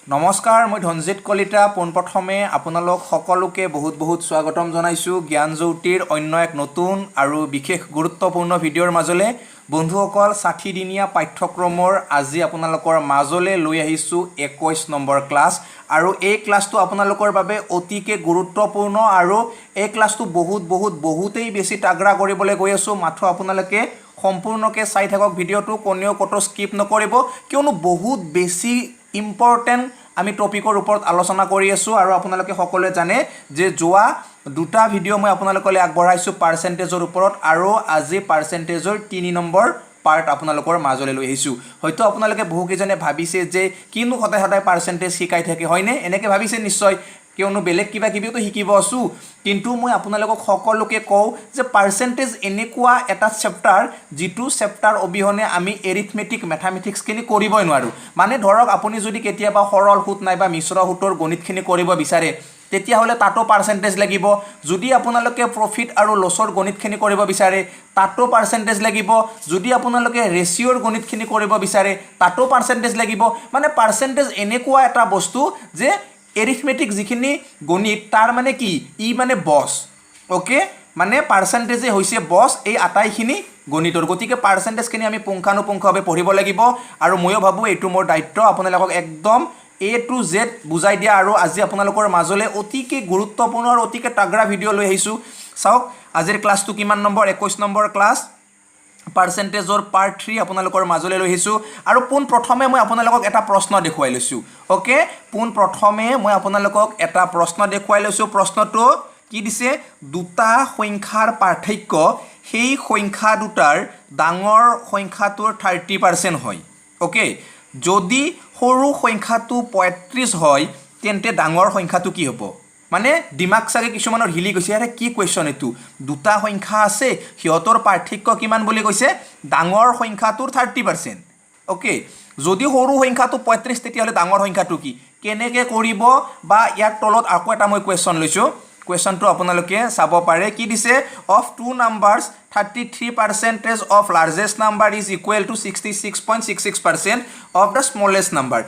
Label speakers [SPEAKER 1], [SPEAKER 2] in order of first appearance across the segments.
[SPEAKER 1] নমস্কাৰ মই ধনজিত কলিতা পোনপ্ৰথমে আপোনালোক সকলোকে বহুত স্বাগতম জনাইছোঁ জ্ঞান জ্যোতিৰ অন্য এক নতুন আৰু বিশেষ গুৰুত্বপূৰ্ণ ভিডিঅ'ৰ মাজলৈ বন্ধুসকল 60 দিনীয়া পাঠ্যক্ৰমৰ আজি আপোনালোকৰ মাজলৈ লৈ আহিছোঁ 21 নম্বৰ ক্লাছ আৰু এই ক্লাছটো আপোনালোকৰ বাবে অতিকে গুৰুত্বপূৰ্ণ আৰু এই ক্লাছটো বহুতেই বেছি তাগৰা কৰিবলৈ গৈ আছোঁ মাত্ৰ আপোনালোকে সম্পূৰ্ণকৈ চাই থাকক ভিডিঅ'টো কোনেও কতো স্কিপ নকৰিব কিয়নো বহুত বেছি ইম্পৰ্টেণ্ট আমি টপিকৰ ওপৰত আলোচনা কৰি আছোঁ আৰু আপোনালোকে সকলোৱে জানে যে যোৱা দুটা ভিডিঅ' মই আপোনালোকলৈ আগবঢ়াইছোঁ পাৰ্চেণ্টেজৰ ওপৰত আৰু আজি পাৰ্চেণ্টেজৰ 3 নম্বৰ পাৰ্ট আপোনালোকৰ মাজলৈ লৈ আহিছোঁ হয়তো আপোনালোকে বহুকেইজনে ভাবিছে যে কিনো সদায় পাৰ্চেণ্টেজ শিকাই থাকে হয়নে এনেকৈ ভাবিছে নিশ্চয় কিয়নো বেলেগ কিবা কিবিও শিকিব আছোঁ কিন্তু মই আপোনালোকক সকলোকে কওঁ যে পাৰ্চেণ্টেজ এনেকুৱা এটা চেপ্টাৰ যিটো চেপ্টাৰ অবিহনে আমি এৰিথমেটিক মেথামেটিক্সখিনি কৰিবই নোৱাৰোঁ মানে ধৰক আপুনি যদি কেতিয়াবা সৰল সূত নাইবা মিশ্ৰ সূতৰ গণিতখিনি কৰিব বিচাৰে তেতিয়াহ'লে তাতো পাৰ্চেণ্টেজ লাগিব যদি আপোনালোকে প্ৰফিট আৰু লছৰ গণিতখিনি কৰিব বিচাৰে তাতো পাৰ্চেণ্টেজ লাগিব যদি আপোনালোকে ৰেচিঅ'ৰ গণিতখিনি কৰিব বিচাৰে তাতো পাৰ্চেণ্টেজ লাগিব মানে পাৰ্চেণ্টেজ এনেকুৱা এটা বস্তু যে এৰিথমেটিক যিখিনি গণিত তাৰ মানে কি ই মানে বছ ওকে মানে পাৰ্চেণ্টেজে হৈছে বছ এই আটাইখিনি গণিতৰ গতিকে পাৰ্চেণ্টেজখিনি আমি পুংখানুপুংখভাৱে পঢ়িব লাগিব আৰু ময়ো ভাবোঁ এইটো মোৰ দায়িত্ব আপোনালোকক একদম A to Z বুজাই দিয়া আৰু আজি আপোনালোকৰ মাজলৈ অতিকে গুৰুত্বপূৰ্ণ আৰু অতিকে তাগৰা ভিডিঅ' লৈ আহিছোঁ চাওক আজিৰ ক্লাছটো কিমান নম্বৰ 21 নম্বৰ ক্লাছ পাৰ্চেণ্টেজৰ পাৰ্ট 3 আপোনালোকৰ মাজলৈ লৈ আহিছোঁ আৰু পোনপ্ৰথমে মই আপোনালোকক এটা প্ৰশ্ন দেখুৱাই লৈছোঁ ওকে পোনপ্ৰথমে মই আপোনালোকক এটা প্ৰশ্ন দেখুৱাই লৈছোঁ প্ৰশ্নটো কি দিছে দুটা সংখ্যাৰ পাৰ্থক্য সেই সংখ্যা দুটাৰ ডাঙৰ সংখ্যাটোৰ 30% হয় ওকে যদি সৰু সংখ্যাটো 35 হয় তেন্তে ডাঙৰ সংখ্যাটো কি হ'ব মানে দিমাগ চাগে কিছুমানৰ হিলি গৈছে আৰে কি কুৱেশ্যন এইটো দুটা সংখ্যা আছে সিহঁতৰ পাৰ্থক্য কিমান বুলি কৈছে ডাঙৰ সংখ্যাটোৰ 30% ওকে যদি সৰু সংখ্যাটো 35 তেতিয়াহ'লে ডাঙৰ সংখ্যাটো কি কেনেকৈ কৰিব বা ইয়াৰ তলত আকৌ এটা মই কুৱেশ্যন লৈছোঁ কুৱেশ্যনটো আপোনালোকে চাব পাৰে কি দিছে of two numbers 33% of largest number is equal to 66.66% of the smallest number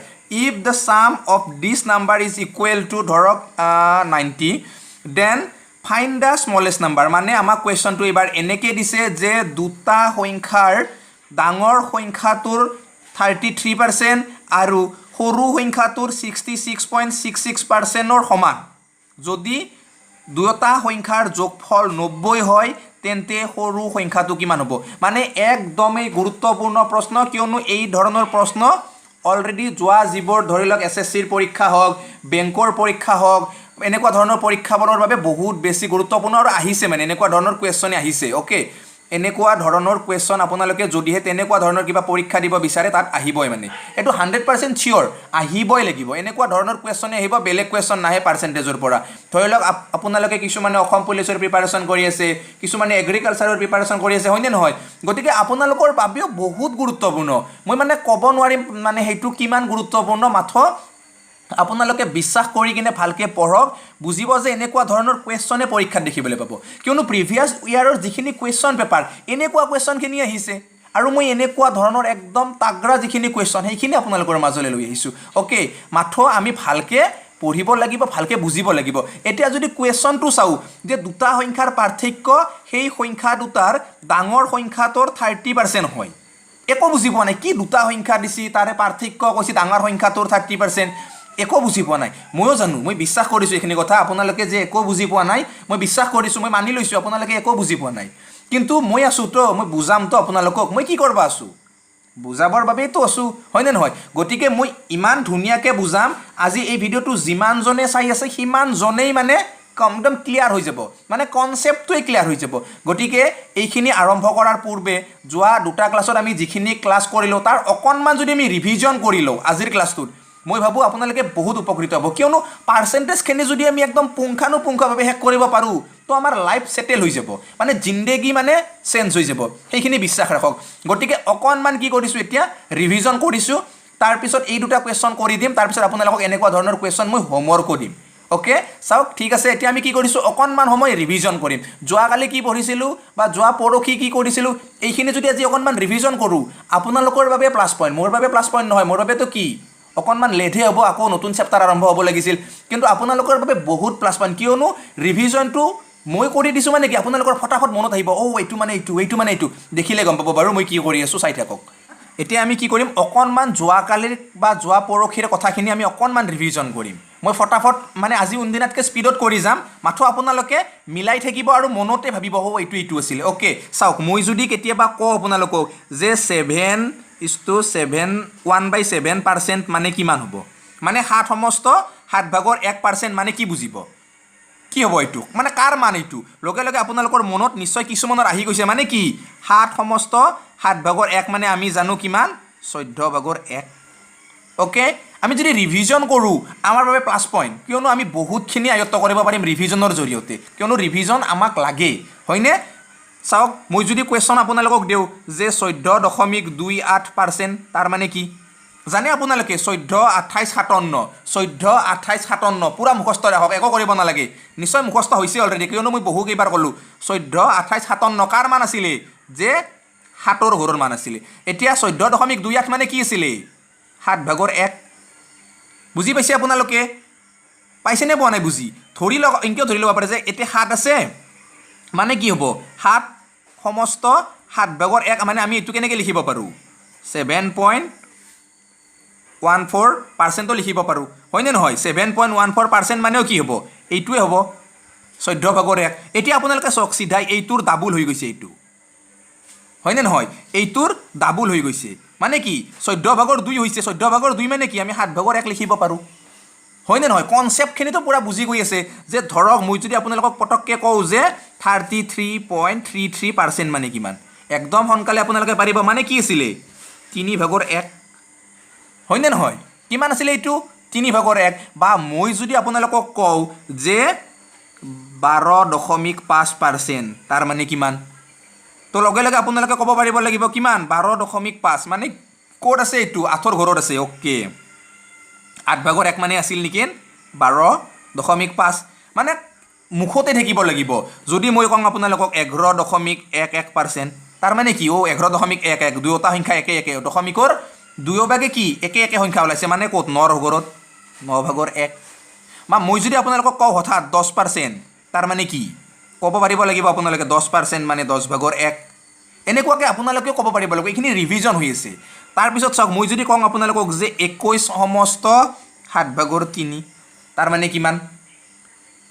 [SPEAKER 1] if the sum of this number is equal to ধৰক 90 then find the smallest number মানে আমাক কুৱেশ্যনটো এবাৰ এনেকৈ দিছে যে দুটা সংখ্যাৰ ডাঙৰ সংখ্যাটোৰ 33% আৰু সৰু সংখ্যাটোৰ 66.66%ৰ সমান যদি দুটা সংখ্যাৰ যোগফল 90 হয় তেন্তে সৰু সংখ্যাটো কিমান হ'ব মানে একদমেই গুৰুত্বপূৰ্ণ প্ৰশ্ন কিয়নো এই ধৰণৰ প্ৰশ্ন অলৰেডি যোৱা যিবোৰ ধৰি লওক এছএছচিৰ পৰীক্ষা হওক বেংকৰ পৰীক্ষা হওক এনেকুৱা ধৰণৰ পৰীক্ষাবোৰৰ বাবে বহুত বেছি গুৰুত্বপূৰ্ণ আৰু আহিছে মানে এনেকুৱা ধৰণৰ কুৱেশ্যনে আহিছে ওকে এনেকুৱা ধৰণৰ কুৱেশ্যন আপোনালোকে যদিহে তেনেকুৱা ধৰণৰ কিবা পৰীক্ষা দিব বিচাৰে তাত আহিবই মানে এইটো 100% চিয়'ৰ আহিবই লাগিব এনেকুৱা ধৰণৰ কুৱেশ্যনে আহিব বেলেগ কুৱেশ্যন নাহে পাৰ্চেণ্টেজৰ পৰা ধৰি লওক আপোনালোকে কিছুমানে অসম পুলিচৰ প্ৰিপাৰেশ্যন কৰি আছে কিছুমানে এগ্ৰিকালচাৰৰ প্ৰিপাৰেশ্যন কৰি আছে হয়নে নহয় গতিকে আপোনালোকৰ বাবেও বহুত গুৰুত্বপূৰ্ণ মই মানে ক'ব নোৱাৰিম মানে সেইটো কিমান গুৰুত্বপূৰ্ণ মাথো আপোনালোকে বিশ্বাস কৰি কিনে ভালকৈ পঢ়ক বুজিব যে এনেকুৱা ধৰণৰ কুৱেশ্যনে পৰীক্ষাত দেখিবলৈ পাব কিয়নো প্ৰিভিয়াছ ইয়াৰৰ যিখিনি কুৱেশ্যন পেপাৰ এনেকুৱা কুৱেশ্যনখিনি আহিছে আৰু মই এনেকুৱা ধৰণৰ একদম তাগৰা যিখিনি কুৱেশ্যন সেইখিনি আপোনালোকৰ মাজলৈ লৈ আহিছোঁ ওকে মাথো আমি ভালকৈ পঢ়িব লাগিব ভালকৈ বুজিব লাগিব এতিয়া যদি কুৱেশ্যনটো চাওঁ যে দুটা সংখ্যাৰ পাৰ্থক্য সেই সংখ্যা দুটাৰ ডাঙৰ সংখ্যাটোৰ 30% হয় একো বুজি পোৱা নাই কি দুটা সংখ্যা দিছি তাৰে পাৰ্থক্য কৈছে ডাঙৰ সংখ্যাটোৰ 30% একো বুজি পোৱা নাই ময়ো জানো মই বিশ্বাস কৰিছোঁ এইখিনি কথা আপোনালোকে যে একো বুজি পোৱা নাই মই বিশ্বাস কৰিছোঁ মই মানি লৈছোঁ আপোনালোকে একো বুজি পোৱা নাই কিন্তু মই আছোঁ তো মই বুজাম তো আপোনালোকক মই কি কৰিব আছোঁ বুজাবৰ বাবেইতো আছোঁ হয়নে নহয় গতিকে মই ইমান ধুনীয়াকৈ বুজাম আজি এই ভিডিঅ'টো যিমানজনে চাই আছে সিমানজনেই মানে একদম ক্লিয়াৰ হৈ যাব মানে কনচেপ্টটোৱে ক্লিয়াৰ হৈ যাব গতিকে এইখিনি আৰম্ভ কৰাৰ পূৰ্বে যোৱা দুটা ক্লাছত আমি যিখিনি ক্লাছ কৰিলোঁ তাৰ অকণমান যদি আমি ৰিভিজন কৰি লওঁ আজিৰ ক্লাছটোত মই ভাবোঁ আপোনালোকে বহুত উপকৃত হ'ব কিয়নো পাৰ্চেণ্টেজখিনি যদি আমি একদম পুংখানুপুংখভাৱে শেষ কৰিব পাৰোঁ তো আমাৰ লাইফ ছেটেল হৈ যাব মানে জিন্দেগী মানে চেঞ্জ হৈ যাব সেইখিনি বিশ্বাস ৰাখক গতিকে অকণমান কি কৰিছোঁ এতিয়া ৰিভিজন কৰিছোঁ তাৰপিছত এই দুটা কুৱেশ্যন কৰি দিম তাৰপিছত আপোনালোকক এনেকুৱা ধৰণৰ কুৱেশ্যন মই হোমৱৰ্কো দিম ওকে চাওক ঠিক আছে এতিয়া আমি কি কৰিছোঁ অকণমান সময় ৰিভিজন কৰিম যোৱাকালি কি পঢ়িছিলোঁ বা যোৱা পৰহি কি কৰিছিলোঁ এইখিনি যদি আজি অকণমান ৰিভিজন কৰোঁ আপোনালোকৰ বাবে প্লাছ পইণ্ট মোৰ বাবে প্লাছ পইণ্ট নহয় মোৰ বাবেতো কি অকণমান লেটহে হ'ব, আকৌ নতুন চেপ্টাৰ আৰম্ভ হ'ব লাগিছিল। কিন্তু আপোনালোকৰ বাবে বহুত প্লাছ পইণ্ট, কিয়নো ৰিভিজনটো মই কৰি দিছোঁ মানে কি আপোনালোকৰ ফটাফট মনত আহিব, এইটো মানে এইটো দেখিলে গম পাব বাৰু মই কি কৰি আছোঁ, চাই থাকক। এতিয়া আমি কি কৰিম, অকণমান যোৱাকালিৰ বা যোৱা পৰহিৰ কথাখিনি আমি অকণমান ৰিভিজন কৰিম। মই ফটাফট মানে আজি উনদিনাতকৈ স্পীডত কৰি যাম, মাথো আপোনালোকে মিলাই থাকিব আৰু মনতে ভাবিব এইটো আছিলে। অ'কে, চাওক, মই যদি কেতিয়াবা কওঁ আপোনালোকক যে 7:7 1/7% মানে কিমান হ'ব, মানে 7 সমস্ত 7 ভাগৰ 1% মানে কি বুজিব, কি হ'ব এইটো, মানে কাৰ মান এইটো, লগে লগে আপোনালোকৰ মনত নিশ্চয় কিছুমানৰ আহি গৈছে, মানে কি 7 সমস্ত 7 ভাগৰ 1 মানে আমি জানো কিমান, 14/1। অ'কে, আমি যদি ৰিভিজন কৰোঁ আমাৰ বাবে প্লাছ পইণ্ট, কিয়নো আমি বহুতখিনি আয়ত্ব কৰিব পাৰিম ৰিভিজনৰ জৰিয়তে, কিয়নো ৰিভিজন আমাক লাগে, হয়নে? চাওক, মই যদি কুৱেশ্যন আপোনালোকক দিওঁ যে 14.28% তাৰ মানে কি জানে আপোনালোকে, 14, 28, 57, 14, 28, 57 পূৰা মুখস্থ ৰাখক, একো কৰিব নালাগে, নিশ্চয় মুখস্থ হৈছে অলৰেডি, কিয়নো মই বহু কেইবাৰ ক'লোঁ। 14, 28, 57 কাৰ মান আছিলে, যে 7ৰ ঘৰৰ মান আছিলে। এতিয়া 14.28 মানে কি আছিলে, 7 ভাগৰ 1। বুজি পাইছে আপোনালোকে, পাইছেনে পোৱা নাই বুজি? ধৰি লওক, এনেকৈও ধৰি ল'ব পাৰে যে এতিয়া 7 আছে মানে কি হ'ব, 7 সমস্ত 7 ভাগৰ 1 মানে আমি এইটো কেনেকৈ লিখিব পাৰোঁ, 7.14% লিখিব পাৰোঁ, হয়নে নহয়? 7.14% মানেও কি হ'ব, এইটোৱে হ'ব 14 ভাগৰ 1। এতিয়া আপোনালোকে চাওক, চিধাই এইটোৰ ডাবুল হৈ গৈছে এইটো, হয়নে নহয়? এইটোৰ ডাবুল হৈ গৈছে মানে কি 14 ভাগৰ 2 হৈছে, 14 ভাগৰ 2 মানে কি আমি 7 ভাগৰ 1 লিখিব পাৰোঁ, হয়নে নহয়? কনচেপ্টখিনিতো পূৰা বুজি গৈ আছে। যে ধৰক মই যদি আপোনালোকক পটককৈ কওঁ যে 33.33% মানে কিমান, একদম সোনকালে আপোনালোকে পাৰিব, মানে কি আছিলে 3 ভাগৰ 1, হয়নে নহয়? কিমান আছিলে এইটো 3 ভাগৰ 1। বা মই যদি আপোনালোকক কওঁ যে 12.5% তাৰ মানে কিমান, তো লগে লগে আপোনালোকে ক'ব পাৰিব লাগিব কিমান, 12.5 মানে ক'ত আছে, এইটো 8ৰ ঘৰত আছে। অ'কে, 8 ভাগৰ 1 মানে আছিল নেকি 12.5, মানে মুখতে থাকিব লাগিব। যদি মই কওঁ আপোনালোকক 11.11%, তাৰ মানে কি 11.11, দুয়োটা সংখ্যা একে দশমিকৰ দুয়োভাগে কি একে সংখ্যা ওলাইছে, মানে ক'ত 9ৰ ঘৰত, 9 ভাগৰ 1। বা মই যদি আপোনালোকক কওঁ হঠাৎ 10%, তাৰ মানে কি ক'ব পাৰিব লাগিব আপোনালোকে 10% মানে 10 ভাগৰ 1, এনেকুৱাকৈ আপোনালোকেও ক'ব পাৰিব লাগিব। এইখিনি ৰিভিজন হৈ আছে। তাৰপিছত চাওক, মই যদি কওঁ আপোনালোকক যে 21 সমস্ত 7 ভাগৰ 3, তাৰ মানে কিমান,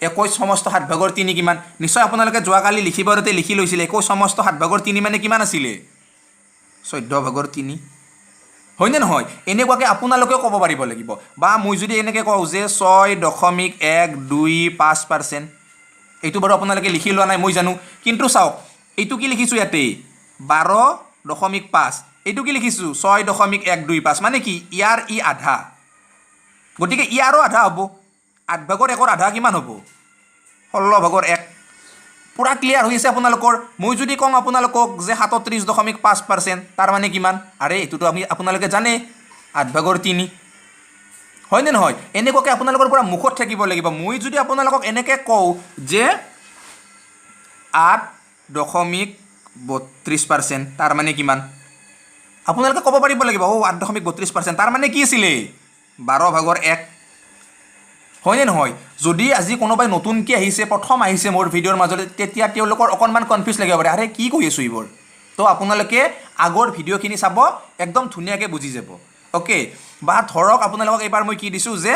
[SPEAKER 1] 21 সমস্ত 7 ভাগৰ 3 কিমান, নিশ্চয় আপোনালোকে যোৱাকালি লিখিবতে লিখি লৈছিলে। 21 সমস্ত 7 ভাগৰ 3 মানে কিমান আছিলে, 14 ভাগৰ 3, হয়নে নহয়? এনেকুৱাকৈ আপোনালোকেও ক'ব পাৰিব লাগিব। বা মই যদি এনেকৈ কওঁ যে 6.125%, এইটো বাৰু আপোনালোকে লিখি লোৱা নাই মই জানো, কিন্তু চাওক এইটো কি লিখিছোঁ ইয়াতে 12.5, এইটো কি লিখিছোঁ 6.125, মানে কি ইয়াৰ আধা, গতিকে ইয়াৰো আধা হ'ব, 8 ভাগৰ 1ৰ আধা কিমান হ'ব, 16 ভাগৰ 1। পূৰা ক্লিয়াৰ হৈ আছে আপোনালোকৰ। মই যদি কওঁ আপোনালোকক যে 37.5%, তাৰ মানে কিমান, আৰে এইটোতো আপোনালোকে জানে 8 ভাগৰ 3, হয়নে নহয়? এনেকুৱাকৈ আপোনালোকৰ পৰা মুখত থাকিব লাগিব। মই যদি আপোনালোকক এনেকৈ কওঁ যে 8.32%, তাৰ মানে কিমান, আপোনালোকে ক'ব পাৰিব লাগিব 8.32%, তাৰ মানে কি আছিলে 12 ভাগৰ 1, হয়নে নহয়? যদি আজি কোনোবাই নতুনকৈ আহিছে, প্ৰথম আহিছে মোৰ ভিডিঅ'ৰ মাজতে, তেতিয়া তেওঁলোকৰ অকণমান কনফিউজ লাগিব পাৰে, আৰে কি কৈ আছোঁ এইবোৰ। তো আপোনালোকে আগৰ ভিডিঅ'খিনি চাব, একদম ধুনীয়াকৈ বুজি যাব। অ'কে, বা ধৰক আপোনালোকক এইবাৰ মই কি দিছোঁ যে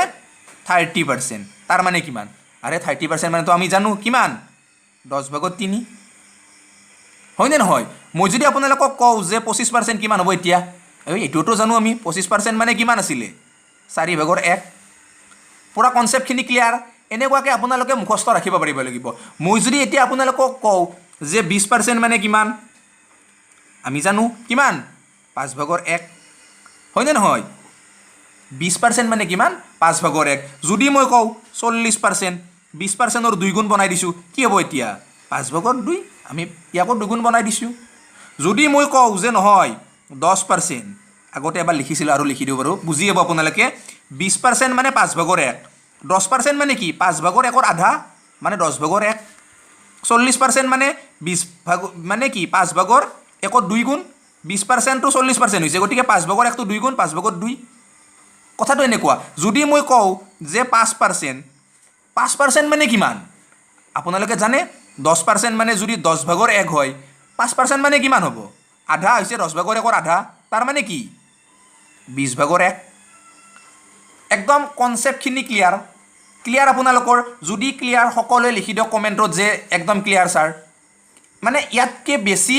[SPEAKER 1] 30%, তাৰ মানে কিমান, আৰে 30% মানেতো আমি জানো কিমান 10 ভাগৰ 3, হয়নে নহয়? মই যদি আপোনালোকক কওঁ যে 25% কিমান হ'ব, এতিয়া এইটোতো জানো আমি 25% মানে কিমান আছিলে 4 ভাগৰ 1। পূৰা কনচেপ্টখিনি ক্লিয়াৰ। এনেকুৱাকৈ আপোনালোকে মুখস্থ ৰাখিব পাৰিব লাগিব। মই যদি এতিয়া আপোনালোকক কওঁ যে 20% মানে কিমান, আমি জানো কিমান 5 ভাগৰ 1, হয়নে নহয়? 20% মানে কিমান 5 ভাগৰ 1। যদি মই কওঁ 40%, 20%ৰ 2 গুণ বনাই দিছোঁ, কি হ'ব এতিয়া 5 ভাগৰ 2, আমি ইয়াকো 2 গুণ বনাই দিছোঁ। যদি মই কওঁ যে নহয় 10%, আগতে এবাৰ লিখিছিলোঁ আৰু লিখি দিওঁ বাৰু, বুজি যাব আপোনালোকে। 20% মানে 5 ভাগৰ 1, 10% মানে কি 5 ভাগৰ 1ৰ আধা মানে 10 ভাগৰ 1, 40% মানে 20 ভাগ মানে কি 5 ভাগৰ 1ৰ 2 গুণ, 20%টো 40% হৈছে, গতিকে 5 ভাগৰ 1টো 2 গুণ 5 ভাগৰ 2। কথাটো এনেকুৱা যদি মই কওঁ যে 5% মানে কিমান আপোনালোকে জানে 10% মানে যদি 10 ভাগৰ 1 হয় 5% মানে কিমান হ'ব আধা হৈছে 10 ভাগৰ 1 আধা তাৰ মানে কি 20 ভাগৰ 1 একদম কনসেপ্টখিনি ক্লিয়াৰ আপোনালোকৰ যদি ক্লিয়াৰ সকলোৱে লিখি দিয়ক কমেণ্টত যে একদম ক্লিয়াৰ ছাৰ মানে ইয়াতকৈ বেছি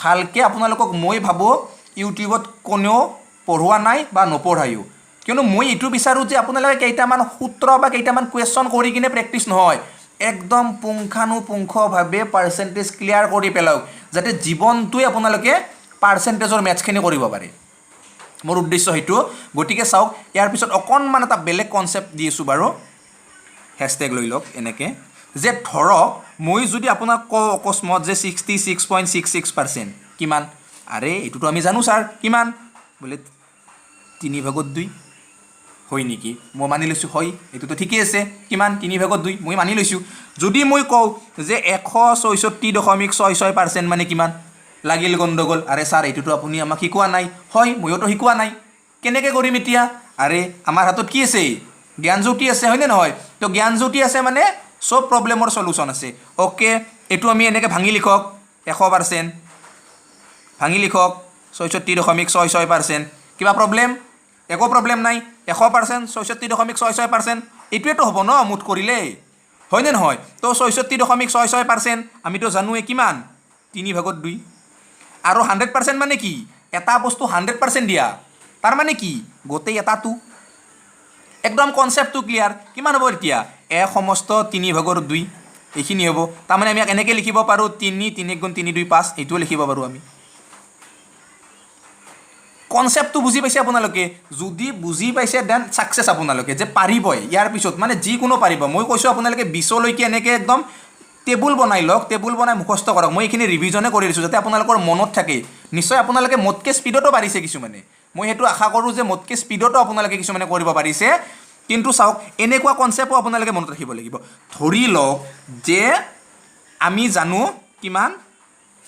[SPEAKER 1] ভালকৈ আপোনালোকক মই ভাবোঁ ইউটিউবত কোনেও পঢ়োৱা নাই বা নপঢ়ায়ো কিয়নো মই এইটো বিচাৰোঁ যে আপোনালোকে কেইটামান সূত্ৰ বা কেইটামান কুৱেশ্যন কৰি কিনে প্ৰেক্টিছ নহয় একদম পুংখানুপুংখভাৱে পাৰ্চেণ্টেজ ক্লিয়াৰ কৰি পেলাওক যাতে জীৱনটোৱে আপোনালোকে পাৰ্চেণ্টেজৰ মেথছখিনি কৰিব পাৰে মোৰ উদ্দেশ্য সেইটো গতিকে চাওক ইয়াৰ পিছত অকণমান এটা বেলেগ কনচেপ্ট দি আছোঁ বাৰু হেছটেগ লৈ লওক এনেকৈ যে ধৰক মই যদি আপোনাক কওঁ অকস্মাত যে 66.66% কিমান আৰে এইটোতো আমি জানো ছাৰ কিমান বোলে 3/2 হয় নেকি মই মানি লৈছোঁ হয় এইটোতো ঠিকেই আছে কিমান 3/2 মই মানি লৈছোঁ যদি মই কওঁ যে 166.66% মানে কিমান লাগিল গণ্ডগোল আৰে ছাৰ এইটোতো আপুনি আমাক শিকোৱা নাই হয় ময়োতো শিকোৱা নাই কেনেকৈ কৰিম এতিয়া আৰে আমাৰ হাতত কি আছে জ্ঞানজ্যোতি আছে হয়নে নহয় তো জ্ঞানজ্যোতি আছে মানে সব প্ৰব্লেমৰ সলিউশ্যন আছে ওকে এইটো আমি এনেকৈ ভাঙি লিখক 100% ভাঙি লিখক 66.66% কিবা প্ৰব্লেম একো প্ৰব্লেম নাই 100% 66.66% এইটোৱেতো হ'ব ন মুঠ কৰিলে হয়নে নহয় তো 66.66% আমিতো জানোৱে কিমান 3/2 আৰু 100% মানে কি এটা বস্তু 100% দিয়া তাৰ মানে কি গোটেই এটাটো একদম কনসেপ্টটো ক্লিয়াৰ কিমান হ'ব এতিয়া সমস্ত 3/2 এইখিনি হ'ব তাৰমানে আমি এনেকৈ লিখিব পাৰোঁ 3 3 × 3 2 5 এইটোও লিখিব পাৰোঁ আমি কনসেপ্টটো বুজি পাইছে আপোনালোকে যদি বুজি পাইছে দেন সাকসেছ আপোনালোকে যে পাৰিবই ইয়াৰ পিছত মানে যিকোনো পাৰিব মই কৈছোঁ আপোনালোকে 20 লৈকে এনেকৈ একদম টেবুল বনাই লওক টেবুল বনাই মুখস্থ কৰক মই এইখিনি ৰিভিজনে কৰি দিছোঁ যাতে আপোনালোকৰ মনত থাকে নিশ্চয় আপোনালোকে মোতকৈ স্পীডতো পাৰিছে কিছুমানে মই সেইটো আশা কৰোঁ যে মোতকৈ স্পীডতো আপোনালোকে কিছুমানে কৰিব পাৰিছে কিন্তু চাওক এনেকুৱা কনসেপ্টও আপোনালোকে মনত ৰাখিব লাগিব ধৰি লওক যে আমি জানো কিমান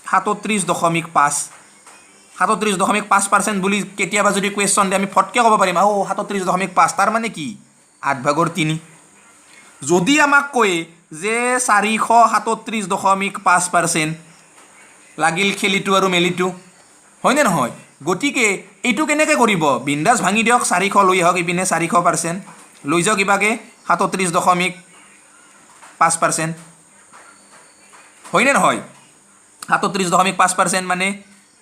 [SPEAKER 1] 37.5 37.5% বুলি কেতিয়াবা যদি কুৱেশ্যন দিয়ে আমি ফটকৈ ক'ব পাৰিম 37.5 তাৰ মানে কি 8/3 যদি আমাক কয় যে 437.5% লাগিল খেলিটো আৰু মেলিটো হয়নে নহয় গতিকে এইটো কেনেকৈ কৰিব বিন্দাছ ভাঙি দিয়ক 400 লৈ আহক ইপিনে 400% লৈ যাওক কিবাকৈ 37.5% হয়নে নহয় 37.5% মানে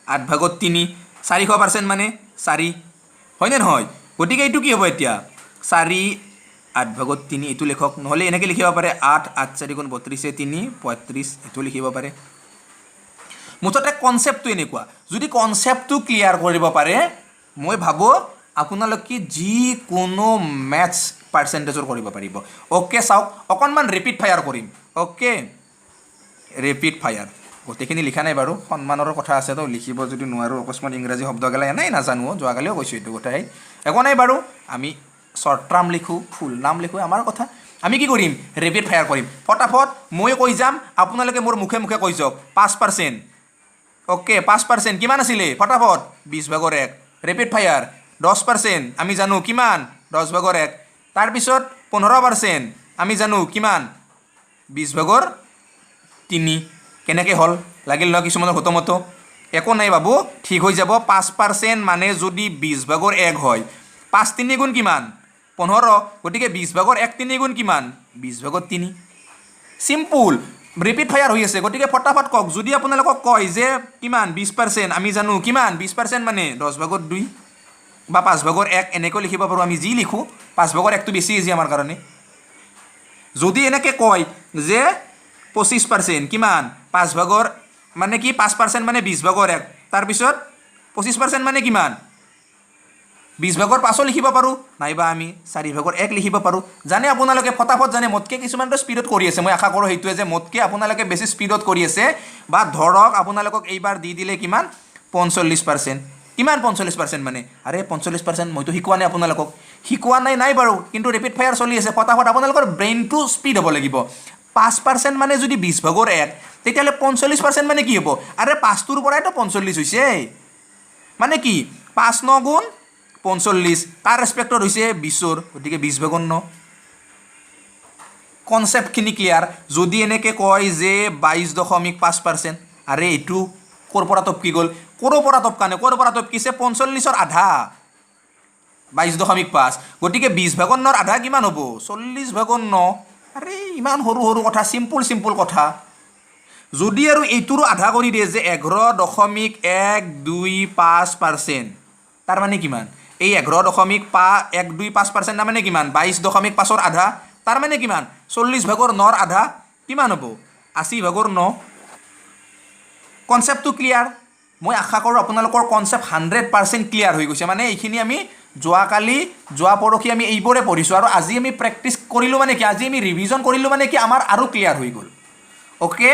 [SPEAKER 1] 8/3 400% মানে 4 হয়নে নহয় গতিকে এইটো কি হ'ব এতিয়া 4 8/3 এইটো লিখক নহ'লে এনেকৈ লিখিব পাৰে 8 8 4 × 32 3 35 এইটো লিখিব পাৰে মুঠতে কনসেপ্টটো এনেকুৱা যদি কনসেপ্টটো ক্লিয়াৰ কৰিব পাৰে মই ভাবোঁ আপোনালোকে যিকোনো মেথছ পাৰ্চেণ্টেজৰ কৰিব পাৰিব অ'কে চাওক অকণমান ৰেপিড ফায়াৰ কৰিম অ'কে ৰেপিড ফায়াৰ গোটেইখিনি লিখা নাই বাৰু সন্মানৰ কথা আছে তো লিখিব যদি নোৱাৰোঁ অকস্মাত ইংৰাজী শব্দগেলা এনেই নাজানো যোৱাকালিও কৈছোঁ এইটো কথাই একো নাই বাৰু আমি শ্বৰ্ট টাৰ্ম লিখোঁ ফুল নাম লিখোঁ আমাৰ কথা আমি কি কৰিম ৰেপিড ফায়াৰ কৰিম ফটাফট মই কৈ যাম আপোনালোকে মোৰ মুখে মুখে কৈ যাওক 5% অ'কে 5% কিমান আছিলে ফটাফট 20/1 ৰেপিড ফায়াৰ 10% আমি জানো কিমান 10/1 তাৰপিছত 15% আমি জানো কিমান 20/3 কেনেকৈ হ'ল লাগিল ন কিছুমানৰ হতমতো একো নাই বাবু ঠিক হৈ যাব 5% মানে যদি 20/1 হয় 5 3 গুণ কিমান 15 গতিকে 20/1 3 গুণ কিমান 20/3 চিম্পুল ৰিপিট ফায়াৰ হৈ আছে গতিকে ফটাফট কওক যদি আপোনালোকক কয় যে কিমান 20% আমি জানো কিমান 20% মানে 10/2 বা 5/1 এনেকৈ লিখিব পাৰোঁ আমি যি লিখোঁ 5/1টো বেছি ইজি আমাৰ কাৰণে যদি এনেকৈ কয় যে 25% কিমান 5/1 মানে কি 5% মানে 20/1 তাৰপিছত 25% মানে কিমান 20/5 লিখিব পাৰোঁ নাইবা আমি 4/1 লিখিব পাৰোঁ জানে আপোনালোকে ফটাফট জানে মোতকৈ কিছুমানটো স্পীডত কৰি আছে মই আশা কৰোঁ সেইটোৱে যে মোতকৈ আপোনালোকে বেছি স্পীডত কৰি আছে বা ধৰক আপোনালোকক এইবাৰ দি দিলে কিমান 45% কিমান 45% মানে আৰে 45% মইতো শিকোৱা নাই আপোনালোকক শিকোৱা নাই বাৰু কিন্তু ৰেপিড ফায়াৰ চলি আছে ফটাফট আপোনালোকৰ ব্ৰেইনটো স্পীড হ'ব লাগিব 5% মানে যদি 20/1 তেতিয়াহ'লে 45% মানে কি হ'ব আৰে 5টোৰ পৰাইতো 45 হৈছে মানে কি 5 9 গুণ 45 কাৰ ৰেসপেক্টত হৈছে 20ৰ গতিকে 20/9 কনসেপ্টখিনি ক্লিয়াৰ যদি এনেকৈ কয় যে 22.5% আৰে এইটো ক'ৰ পৰা টপকি গ'ল ক'ৰ পৰা টপকিছে 45ৰ আধা 22.5 গতিকে 20/9 আধা কিমান হ'ব 40/9 আৰে ইমান সৰু সৰু কথা সিম্পল কথা যদি আৰু এইটোৰো আধা কৰি দিয়ে যে 11.125% তাৰ মানে কিমান এই 11.125% তাৰ মানে কিমান 22.5ৰ আধা তাৰ মানে কিমান 40/9ৰ আধা কিমান হ'ব 80/9 কনসেপ্টটো ক্লিয়াৰ মই আশা কৰোঁ আপোনালোকৰ কনসেপ্ট 100% ক্লিয়াৰ হৈ গৈছে মানে এইখিনি আমি যোৱা পৰহি আমি এইবোৰে পঢ়িছোঁ আৰু আজি আমি প্ৰেক্টিছ কৰিলোঁ মানে কি আজি আমি ৰিভিজন কৰিলোঁ মানে কি আমাৰ আৰু ক্লিয়াৰ হৈ গ'ল ওকে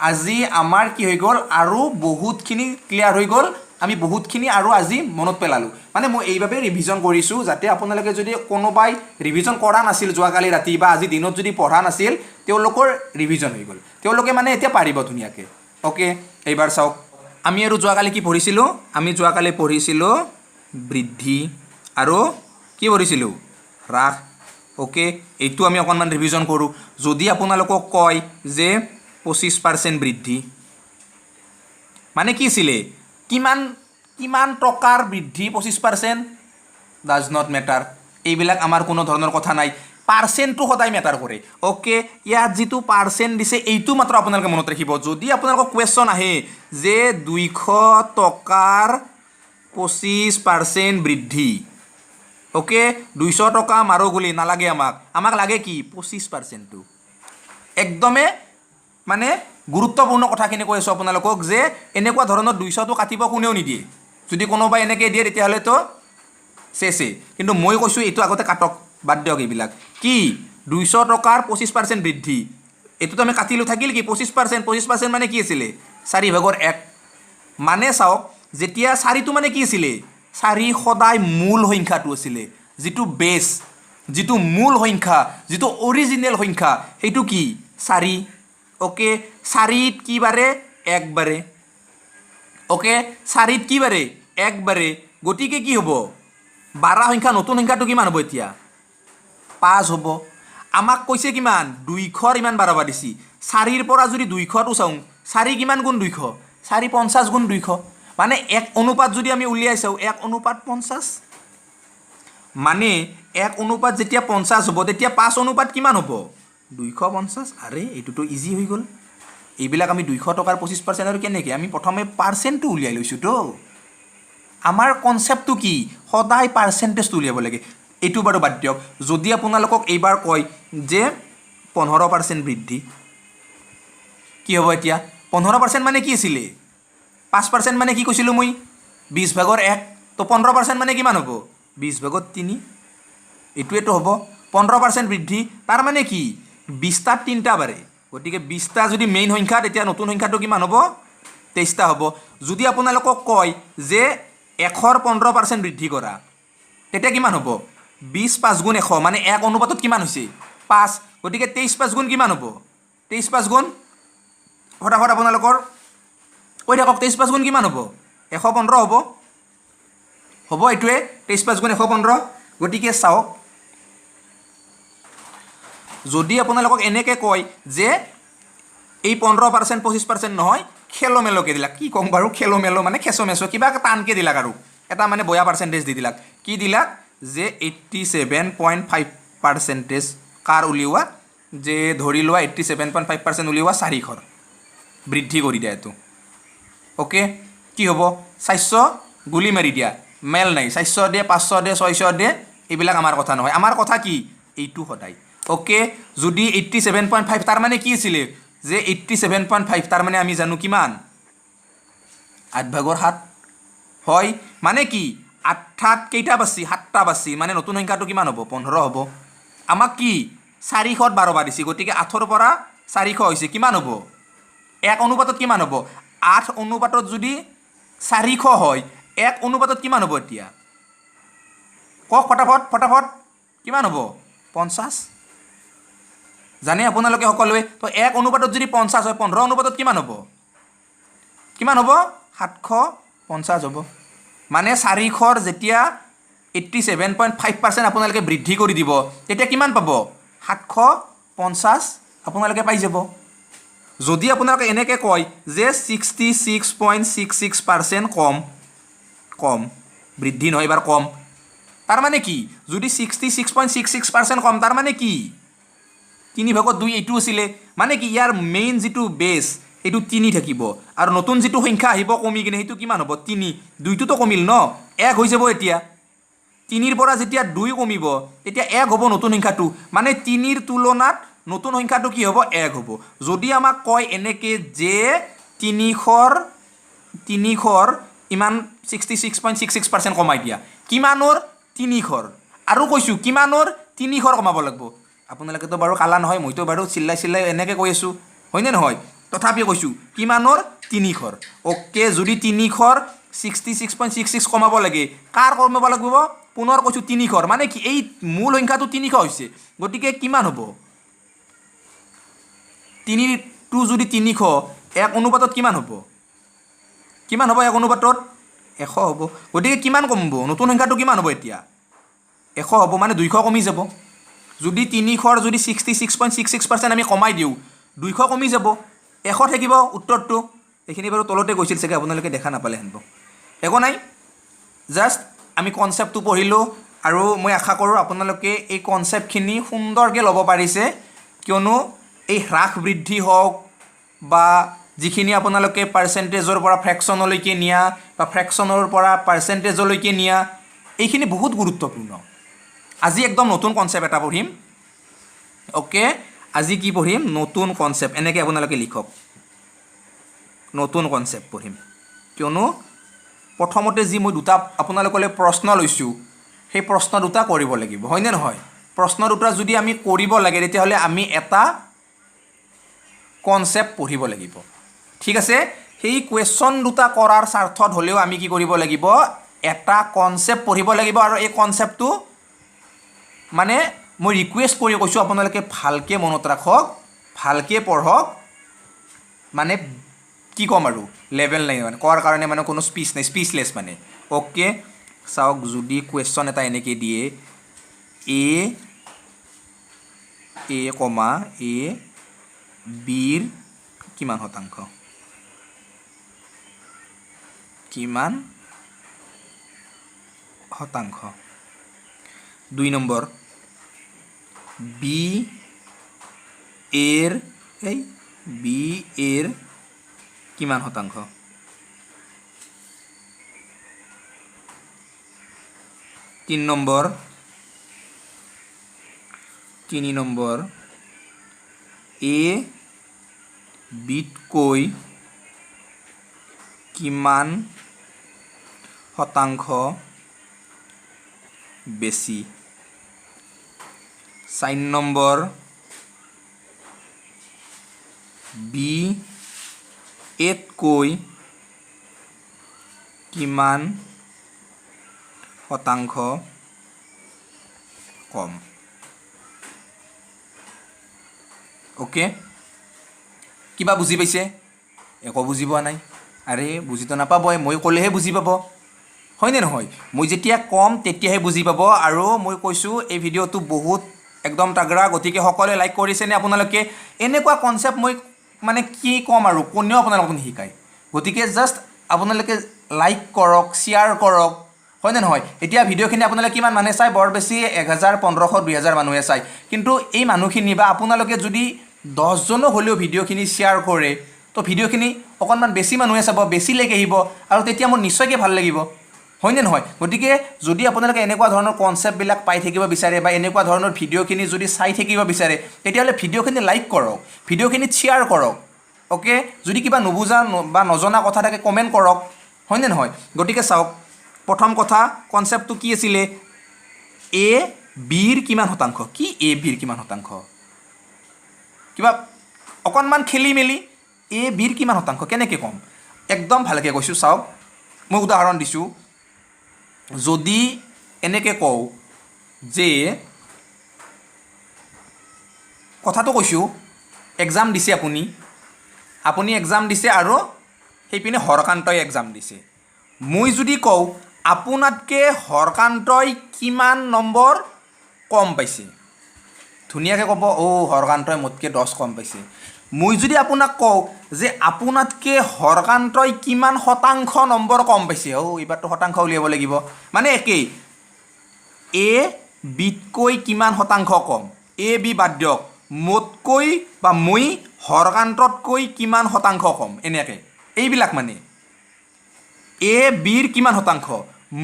[SPEAKER 1] আজি আমাৰ কি হৈ গ'ল আৰু বহুতখিনি ক্লিয়াৰ হৈ গ'ল আমি বহুতখিনি আৰু আজি মনত পেলালোঁ মানে মই এইভাবে ৰিভিজন কৰিছোঁ যাতে আপোনালোকে যদি কোনোবাই ৰিভিজন কৰা নাছিল যোৱাকালি ৰাতি বা আজি দিনত যদি পঢ়া নাছিল তেওঁলোকৰ ৰিভিজন হৈ গ'ল তেওঁলোকে মানে এতিয়া পাৰিব ধুনীয়াকৈ ওকে এইবাৰ চাওক আমি আৰু যোৱাকালি কি পঢ়িছিলোঁ আমি যোৱাকালি পঢ়িছিলোঁ বৃদ্ধি আৰু কি পঢ়িছিলোঁ হ্ৰাস ওকে এইটো আমি অকণমান ৰিভিজন কৰোঁ যদি আপোনালোকক কয় যে 25% বৃদ্ধি মানে কি আছিলে কিমান টকাৰ বৃদ্ধি 25% ডাজ নট মেটাৰ এইবিলাক আমাৰ কোনো ধৰণৰ কথা নাই পাৰ্চেণ্টটো সদায় মেটাৰ কৰে ওকে ইয়াত যিটো পাৰ্চেণ্ট দিছে এইটো মাত্ৰ আপোনালোকে মনত ৰাখিব যদি আপোনালোকৰ কুৱেশ্যন আহে যে 200 টকাৰ 25% বৃদ্ধি ওকে 200 টকা মাৰো গুলি নালাগে আমাক লাগে কি 25%টো একদমে মানে গুৰুত্বপূৰ্ণ কথাখিনি কৈ আছোঁ আপোনালোকক যে এনেকুৱা ধৰণৰ 200টো কাটিব কোনেও নিদিয়ে যদি কোনোবাই এনেকৈ দিয়ে তেতিয়াহ'লেতো চেছে কিন্তু মই কৈছোঁ এইটো আগতে কাটক বাদ দিয়ক এইবিলাক কি 200 টকাৰ 25% বৃদ্ধি এইটোতো আমি কাটিলোঁ থাকিল কি 25% মানে কি আছিলে 4/1 মানে চাওক যেতিয়া 4টো মানে কি আছিলে 4 সদায় মূল সংখ্যাটো আছিলে যিটো বেছ যিটো মূল সংখ্যা যিটো অৰিজিনেল সংখ্যা সেইটো কি 4 ওকে 4ত কি বাৰে একবাৰে ওকে 4ত কি বাৰে একবাৰে গতিকে কি হ'ব 12 সংখ্যা নতুন সংখ্যাটো কিমান হ'ব এতিয়া 5 হ'ব আমাক কৈছে কিমান 200ৰ ইমান বাঢ়াবা দিছি 4ৰ পৰা যদি 200টো চাওঁ 4 কিমান গুণ 200 4 50 গুণ 200 মানে 1 অনুপাত যদি আমি উলিয়াই চাওঁ 1:50 মানে 1 যেতিয়া 50 হ'ব তেতিয়া 5 অনুপাত কিমান হ'ব 250 আৰে এইটোতো ইজি হৈ গ'ল এইবিলাক আমি 200 টকাৰ 25% আৰু কেনেকৈ আমি প্ৰথমে পাৰ্চেণ্টটো উলিয়াই লৈছোঁ তো আমাৰ কনচেপ্টটো কি সদায় পাৰ্চেণ্টেজটো উলিয়াব লাগে এইটো বাৰু বাদ দিয়ক যদি আপোনালোকক এইবাৰ কয় যে 15% বৃদ্ধি কি হ'ব এতিয়া 15% মানে কি আছিলে 5% মানে কি কৈছিলোঁ মই 20/1 তো 15% মানে কিমান হ'ব 20/3 এইটোৱেতো হ'ব 15% বৃদ্ধি তাৰ মানে কি 20টাত 3টা বাঢ়ে গতিকে 20টা যদি মেইন সংখ্যা তেতিয়া নতুন সংখ্যাটো কিমান হ'ব 23টা হ'ব যদি আপোনালোকক কয় যে 100ৰ 15% বৃদ্ধি কৰা তেতিয়া কিমান হ'ব 20 5 গুণ 100 মানে 1 অনুপাতত কিমান হৈছে 5 গতিকে 23 5 গুণ কিমান হ'ব 23 5 গুণ ফটাফট আপোনালোকৰ কৈ থাকক 23 5 গুণ কিমান হ'ব 115 হ'ব এইটোৱে 23 5 গুণ 115 গতিকে চাওক যদি আপোনালোকক এনেকৈ কয় যে এই 15% 25% নহয় খেলোমেলোকে দিলাক কি ক'ম বাৰু খেলোমেলো মানে খেচমেচো কিবা টানকৈ দিলাক আৰু এটা মানে বয়া পাৰ্চেণ্টেজ দি দিলাক কি দিলাক যে 87.5% কাৰ উলিওৱা যে ধৰি লোৱা 87.5% উলিওৱা 400 বৃদ্ধি কৰি দিয়া এইটো ওকে কি হ'ব 400 গুলি মাৰি দিয়া মেল নাই 400 দিয়ে 500 দিয়ে 600 দিয়ে এইবিলাক আমাৰ কথা নহয় আমাৰ কথা কি এইটো সদায় ওকে যদি 87.5 তাৰ মানে কি আছিলে যে 87.5 তাৰ মানে আমি জানো কিমান 8/7 হয় মানে কি 8টাত কেইটা বাছি 7টা বাছি মানে নতুন সংখ্যাটো কিমান হ'ব 15 হ'ব আমাক কি 400ত 12 বাঢ়িছে গতিকে 8ৰ পৰা 400 হৈছে কিমান হ'ব 1 অনুপাতত কিমান হ'ব 8 অনুপাতত যদি 400 হয় 1 অনুপাতত কিমান হ'ব এতিয়া কওক ফটাফট কিমান হ'ব 50 জানে আপোনালোকে সকলোৱে তো 1 অনুপাতত যদি 50 হয় 15 অনুপাতত কিমান হ'ব 750 হ'ব মানে 400ৰ যেতিয়া 87.5% আপোনালোকে বৃদ্ধি কৰি দিব তেতিয়া কিমান পাব 750 আপোনালোকে পাই যাব যদি আপোনালোকে এনেকৈ কয় যে 66.66% কম বৃদ্ধি নহয় এবাৰ কম তাৰ মানে কি যদি 66.66% কম তাৰ মানে কি 3/2 এইটো আছিলে মানে কি ইয়াৰ মেইন যেটো বেস এইটো 3 থাকিব আৰু নতুন যেটো সংখ্যা আহিব কমি কিনে সেইটো কিমান হ'ব 3 দুইটো তো কমিল ন 1 হৈ যাব এতিয়া 3 ৰ পৰা যেতিয়া 2 কমিব তেতিয়া 1 হ'ব নতুন সংখ্যাটো মানে 3 ৰ তুলনাত নতুন সংখ্যাটো কি হ'ব 1 হ'ব যদি আমাক কয় এনেকে যে 300 ইমান 66.66% কমাই দিয়া কিমানৰ 300 আৰু কৈছো কিমানৰ 300 কমাব লাগিব আপোনালোকে তো বাৰু কালা নহয় মই তো বাৰু চিল্লাই এনেকে কৈ আছো হয়নে নহয় তথাপি কৈছো কিমানৰ 300 ওকে যদি 300 66.66 কমাব লাগে কাৰ কমাব লাগিব পুনৰ কৈছো 300 মানে কি এই মূল সংখ্যাটো 300 হৈছে গতিকে কিমান হ'ব 3 টু যদি 300 এক অনুপাতত কিমান হ'ব এক অনুপাতত 100 হ'ব গতিকে কিমান কমিব নতুন সংখ্যাটো কিমান হ'ব এতিয়া 100 হ'ব মানে 200 কমি যাব যদি 300 যদি 66.66% আমি কমাই দিও 200 কমি যাব 100 থাকিব উত্তৰটো এখিনি বাৰু তলতে কৈছিল চাগে আপোনালোকে দেখা নাপালে হেনব একো নাই জাস্ট আমি কনসেপ্টটো পঢ়িলো আৰু মই আশা কৰো আপোনালোকে এই কনসেপ্টখিনি সুন্দৰকৈ ল'ব পাৰিছে কিয়নো এই হ্ৰাস বৃদ্ধি হওক বা যিখিনি আপোনালোকে পাৰ্চেন্টেজৰ পৰা ফ্ৰেকশনলৈকে নিয়া বা ফ্ৰেকশনৰ পৰা পাৰ্চেন্টেজলৈকে নিয়া এইখিনি বহুত গুৰুত্বপূৰ্ণ আজি একদম নতুন কনসেপ্ট এটা পঢ়িম ওকে আজি কি পঢ়িম নতুন কনসেপ্ট এনেকৈ আপোনালোকে লিখক নতুন কনসেপ্ট পঢ়িম কিয়নো প্ৰথমতে যি মই দুটা আপোনালোকলৈ প্ৰশ্ন লৈছো সেই প্ৰশ্ন দুটা কৰিব লাগিব হয়নে নহয় প্ৰশ্ন দুটা যদি আমি কৰিব লাগে তেতিয়াহলে আমি এটা কনসেপ্ট পঢ়িব লাগিব ঠিক আছে সেই কোৱেশ্চন দুটা কৰাৰ স্বাৰ্থত হলেও আমি কি কৰিব লাগিব এটা কনসেপ্ট পঢ়িব লাগিব আৰু এই কনসেপ্টটো মানে মই ৰিকুৱেষ্ট কৰি কৈছো আপোনালোকে ভালকে মনত ৰাখক ভালকে পঢ়ক মানে কি কম আৰু লেভেল নাই মানে কোৱাৰ কাৰণে মানে কোনো স্পিচ নাই স্পিচলেছ মানে ওকে চাওক যদি কোৱেশ্চন এটা এনেকৈ দিয়ে এ কমা এ বিৰ কিমান শতাংশ কিমান শতাংশ 2 নম্বৰ বি এৰ কিমান শতাংশ 3 নম্বৰ এ বিতকৈ কিমান শতাংশ বেছি 4 নম্বৰ বি এতকৈ কিমান শতাংশ কম ওকে কিবা বুজি পাইছে একো বুজি পোৱা নাই আৰে বুজি তো নাপাবই মই ক'লেহে বুজি পাব হয়নে নহয় মই যেতিয়া কম তেতিয়াহে বুজি পাব আৰু মই কৈছো এই ভিডিওটো বহুত একদম তাগৰা গতিকে সকলোৱে লাইক কৰিছেনে আপোনালোকে এনেকুৱা কনসেপ্ট মই মানে কি কম আৰু কোনেও আপোনালোকক নিশিকায় গতিকে জাস্ট আপোনালোকে লাইক কৰক শ্বেয়াৰ কৰক হয়নে নহয় এতিয়া ভিডিওখিনি আপোনালোকে কিমান মানুহে চাই বৰ বেছি 1000 1500 2000 মানুহে চাই কিন্তু এই মানুহখিনি বা আপোনালোকে যদি 10 জনো হলেও ভিডিওখিনি শ্বেয়াৰ কৰে তো ভিডিওখিনি অকনমান বেছি মানুহে চাব বেছি লেক আহিব আৰু তেতিয়া মোৰ নিশ্চয়কৈ ভাল লাগিব হয়নে নহয় গতিকে যদি আপোনালোকে এনেকুৱা ধৰণৰ কনসেপ্ট বিলাক পাই থাকিব বিচাৰে বা এনেকুৱা ধৰণৰ ভিডিওখিনি যদি চাই থাকিব বিচাৰে তেতিয়াহলে ভিডিওখিনি লাইক কৰক ভিডিওখিনি শ্বেয়াৰ কৰক ওকে যদি কিবা নুবুজা বা নজনা কথা থাকে কমেন্ট কৰক হয়নে নহয় গতিকে চাওক প্ৰথম কথা কনসেপ্টটো কি আছিল এ বিৰ কিমান শতাংশ কি এ বিৰ কিমান শতাংশ কিবা অকনমান খেলি মেলি এ বিৰ কিমান শতাংশ কেনেকৈ কম একদম ভালকৈ কৈছো চাওক মই উদাহৰণ দিছো যদি এনেকৈ কও যে কথাটো কৈছো এক্সাম দিছে আপুনি এক্সাম দিছে আৰু সেইপিনে হৰকান্তই এক্সাম দিছে মই যদি কও আপোনাতকে হৰকান্তই কিমান নম্বৰ কম পাইছে ধুনীয়াকৈ ক'ব হৰকান্তই মোতকৈ 10 কম পাইছে মই যদি আপোনাক কওঁ যে আপোনাতকে হৰকান্তই কিমান শতাংশ নম্বৰ কম পাইছে এইবাৰতো শতাংশ উলিয়াব লাগিব মানে একেই এ বিতকৈ কিমান শতাংশ কম এ বি বাদ দিয়ক মোতকৈ বা মই হৰকান্ততকৈ কিমান শতাংশ কম এনেকৈ এইবিলাক মানে এ বিৰ কিমান শতাংশ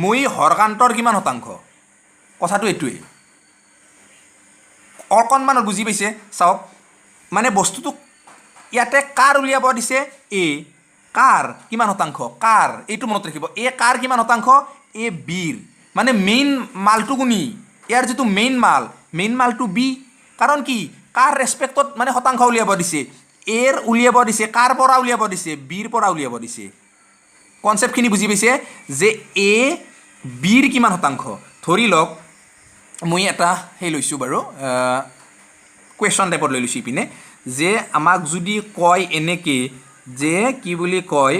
[SPEAKER 1] মই হৰকান্তৰ কিমান শতাংশ কথাটো এইটোৱে অকণমান বুজি পাইছে চাওক মানে বস্তুটো ইয়াতে কাৰ উলিয়াব দিছে এ কাৰ কিমান শতাংশ কাৰ এইটো মনত ৰাখিব এ কাৰ কিমান শতাংশ এ বিৰ মানে মেইন মালটো কোনি ইয়াৰ যিটো মেইন মালটো বি কাৰণ কি কাৰ ৰেচপেক্টত মানে শতাংশ উলিয়াব দিছে এৰ উলিয়াব দিছে কাৰ পৰা উলিয়াব দিছে বিৰ পৰা উলিয়াব দিছে কনচেপ্টখিনি বুজি পাইছে যে এ বিৰ কিমান শতাংশ ধৰি লওক মই এটা সেই লৈছোঁ বাৰু কুৱেশ্যন টাইপত লৈ লৈছোঁ ইপিনে যে আমাক যদি কয় এনেকৈ যে কি বুলি কয়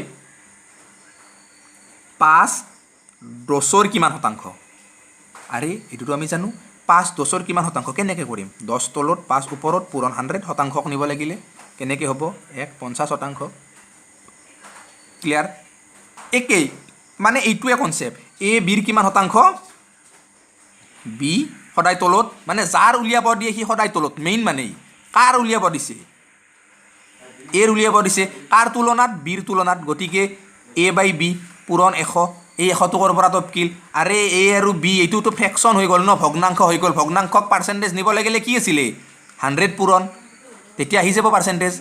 [SPEAKER 1] 5-10ৰ কিমান শতাংশ আৰে এইটোতো আমি জানো 5-10ৰ কিমান শতাংশ কেনেকৈ কৰিম 10 তলত 5 ওপৰত পূৰণ 100 শতাংশক নিব লাগিলে কেনেকৈ হ'ব 50 শতাংশ ক্লিয়াৰ একেই মানে এইটোৱে কনচেপ্ট এ বিৰ কিমান শতাংশ বি সদায় তলত মানে যাৰ উলিয়াব দিয়ে সি সদায় তলত মেইন মানেই কাৰ উলিয়াব দিছে এৰ উলিয়াব দিছে কাৰ তুলনাত বিৰ তুলনাত গতিকে এ বাই বি পূৰণ 100 এই 100টো ক'ৰ পৰা টপকিল আৰে এ আৰু বি এইটোতো ফ্ৰেকশ্যন হৈ গ'ল ন ভগ্নাংশ হৈ গ'ল ভগ্নাংশক পাৰ্চেণ্টেজ নিব লাগিলে কি আছিলে 100 পূৰণ তেতিয়া আহি যাব পাৰ্চেণ্টেজ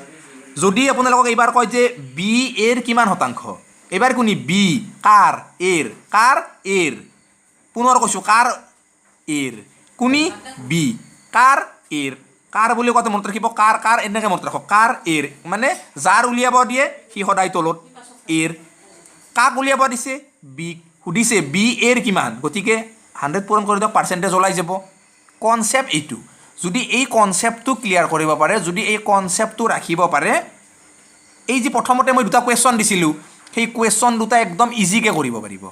[SPEAKER 1] যদি আপোনালোকক এইবাৰ কয় যে বি এৰ কিমান শতাংশ এইবাৰ কোনি বি কাৰ এৰ পুনৰ কৈছোঁ কাৰ এৰ কোনি বি কাৰ এৰ কাৰ বুলি কওঁতে মনত ৰাখিব কাৰ এনেকৈ মনত ৰাখক কাৰ এৰ মানে যাৰ উলিয়াব দিয়ে সি সদায় তলত এৰ কাক উলিয়াব দিছে বিক সুধিছে বি এৰ কিমান গতিকে 100 পূৰণ কৰি দিয়ক পাৰ্চেণ্টেজ ওলাই যাব কনচেপ্ট এইটো যদি এই কনচেপ্টটো ক্লিয়াৰ কৰিব পাৰে যদি এই কনচেপ্টটো ৰাখিব পাৰে এই যে প্ৰথমতে মই দুটা কুৱেশ্যন দিছিলোঁ সেই কুৱেশ্যন দুটা একদম ইজিকৈ কৰিব পাৰিব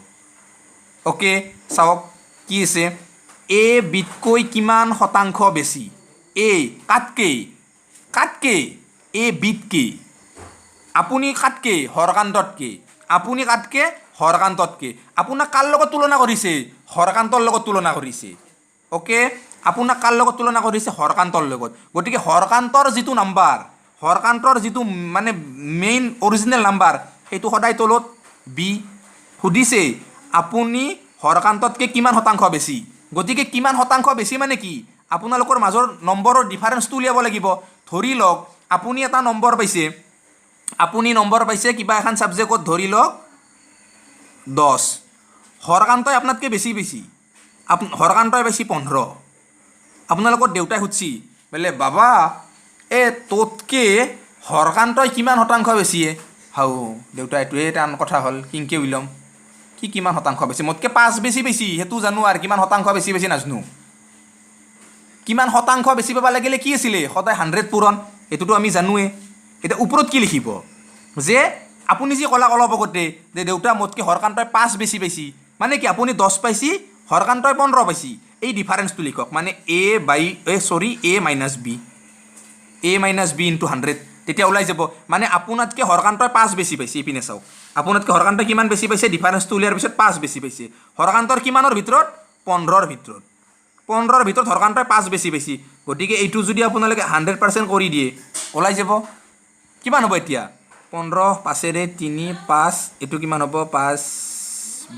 [SPEAKER 1] অ'কে চাওক কি আছে এ বিতকৈ কিমান শতাংশ বেছি এ কাতকৈ এ বিতকৈ আপুনি কাতকৈ হৰকান্ততকৈ আপুনি কাতকৈ হৰকান্ততকৈ আপোনাক কাৰ লগত তুলনা কৰিছে হৰকান্তৰ লগত তুলনা কৰিছে অ'কে আপোনাক কাৰ লগত তুলনা কৰিছে হৰকান্তৰ লগত গতিকে হৰকান্তৰ যিটো নাম্বাৰ হৰকান্তৰ যিটো মানে মেইন অৰিজিনেল নাম্বাৰ সেইটো সদায় তলত বি সুধিছে আপুনি হৰকান্ততকৈ কিমান শতাংশ বেছি গতিকে কিমান শতাংশ বেছি মানে কি আপোনালোকৰ মাজৰ নম্বৰৰ ডিফাৰেঞ্চটো উলিয়াব লাগিব ধৰি লওক আপুনি এটা নম্বৰ পাইছে কিবা এখন ছাবজেক্টত ধৰি লওক 10 হৰকান্তই আপোনাতকৈ বেছি হৰকান্তই বেছি 15 আপোনালোকৰ দেউতাই সুধছি বোলে বাবা তোতকৈ হৰকান্তই কিমান শতাংশ বেছিয়ে দেউতা এইটোৱে টান কথা হ'ল কিংকে উলিয়াম কিমান শতাংশ বেছি মোতকৈ 5 বেছি সেইটো জানো আৰু কিমান শতাংশ বেছি নাজানো কিমান শতাংশ বেছি পাব লাগিলে কি আছিলে সদায় 100 পূৰণ এইটোতো আমি জানোৱে এতিয়া ওপৰত কি লিখিব যে আপুনি যি ক'লা অলপ আগতে যে দেউতা মোতকৈ হৰকান্তই 5 বেছি মানে কি আপুনি 10 পাইছি হৰকান্তই 15 পাইছি এই ডিফাৰেঞ্চটো লিখক মানে এ মাইনাছ বি ইনটু 100 তেতিয়া ওলাই যাব মানে আপোনাতকৈ হৰকান্তই 5 বেছি পাইছে এইপিনে চাওক আপোনাতকৈ হৰকান্তই কিমান বেছি পাইছে ডিফাৰেঞ্চটো উলিয়াৰ পিছত 5 বেছি পাইছে হৰকান্তৰ কিমানৰ ভিতৰত 15ৰ ভিতৰত হৰকান্তই 5 বেছি গতিকে এইটো যদি আপোনালোকে 100% কৰি দিয়ে ওলাই যাব কিমান হ'ব এতিয়া 15 5ৰে 3 5 এইটো কিমান হ'ব 5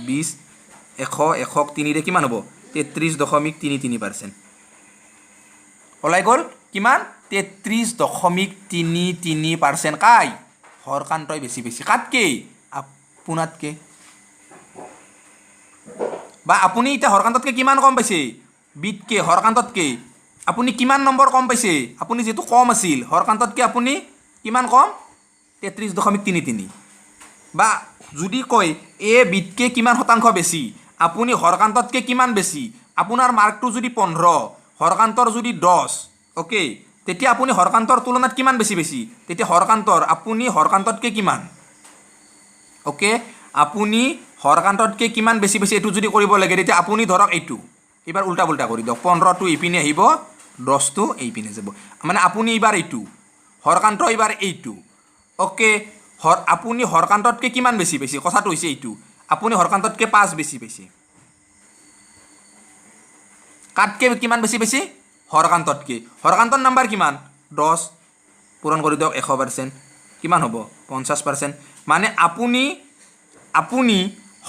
[SPEAKER 1] 20 100 3ৰে কিমান হ'ব 33.33% ওলাই গ'ল কিমান 33.33% কাই হৰকান্তই বেছি কাতকৈ আপোনাতকৈ বা আপুনি এতিয়া হৰকান্ততকৈ কিমান কম পাইছে বিতকৈ হৰকান্ততকৈ আপুনি কিমান নম্বৰ কম পাইছে আপুনি যিহেতু কম আছিল হৰকান্ততকৈ আপুনি কিমান কম 33.33 বা যদি কয় এ বিতকৈ কিমান শতাংশ বেছি আপুনি হৰকান্ততকৈ কিমান বেছি আপোনাৰ মাৰ্কটো যদি 15 হৰকান্তৰ যদি 10 অ'কে তেতিয়া আপুনি হৰকান্তৰ তুলনাত কিমান বেছি তেতিয়া আপুনি হৰকান্ততকৈ কিমান অ'কে আপুনি হৰকান্ততকৈ কিমান বেছি বেছি এইটো যদি কৰিব লাগে তেতিয়া আপুনি ধৰক এইটো এইবাৰ উল্টা পুল্টা কৰি দিয়ক 15টো এইপিনে আহিব 10টো এইপিনে যাব মানে আপুনি এইবাৰ এইটো হৰকান্ত এইবাৰ এইটো অ'কে আপুনি হৰকান্ততকৈ কিমান বেছি বেছি কথাটো হৈছে এইটো আপুনি হৰকান্ততকৈ 5 বেছি বেছি কাটকৈ কিমান বেছি বেছি হৰকান্ততকৈ হৰকান্তৰ নাম্বাৰ কিমান 10 পূৰণ কৰি দিয়ক 100% কিমান হ'ব 50% মানে আপুনি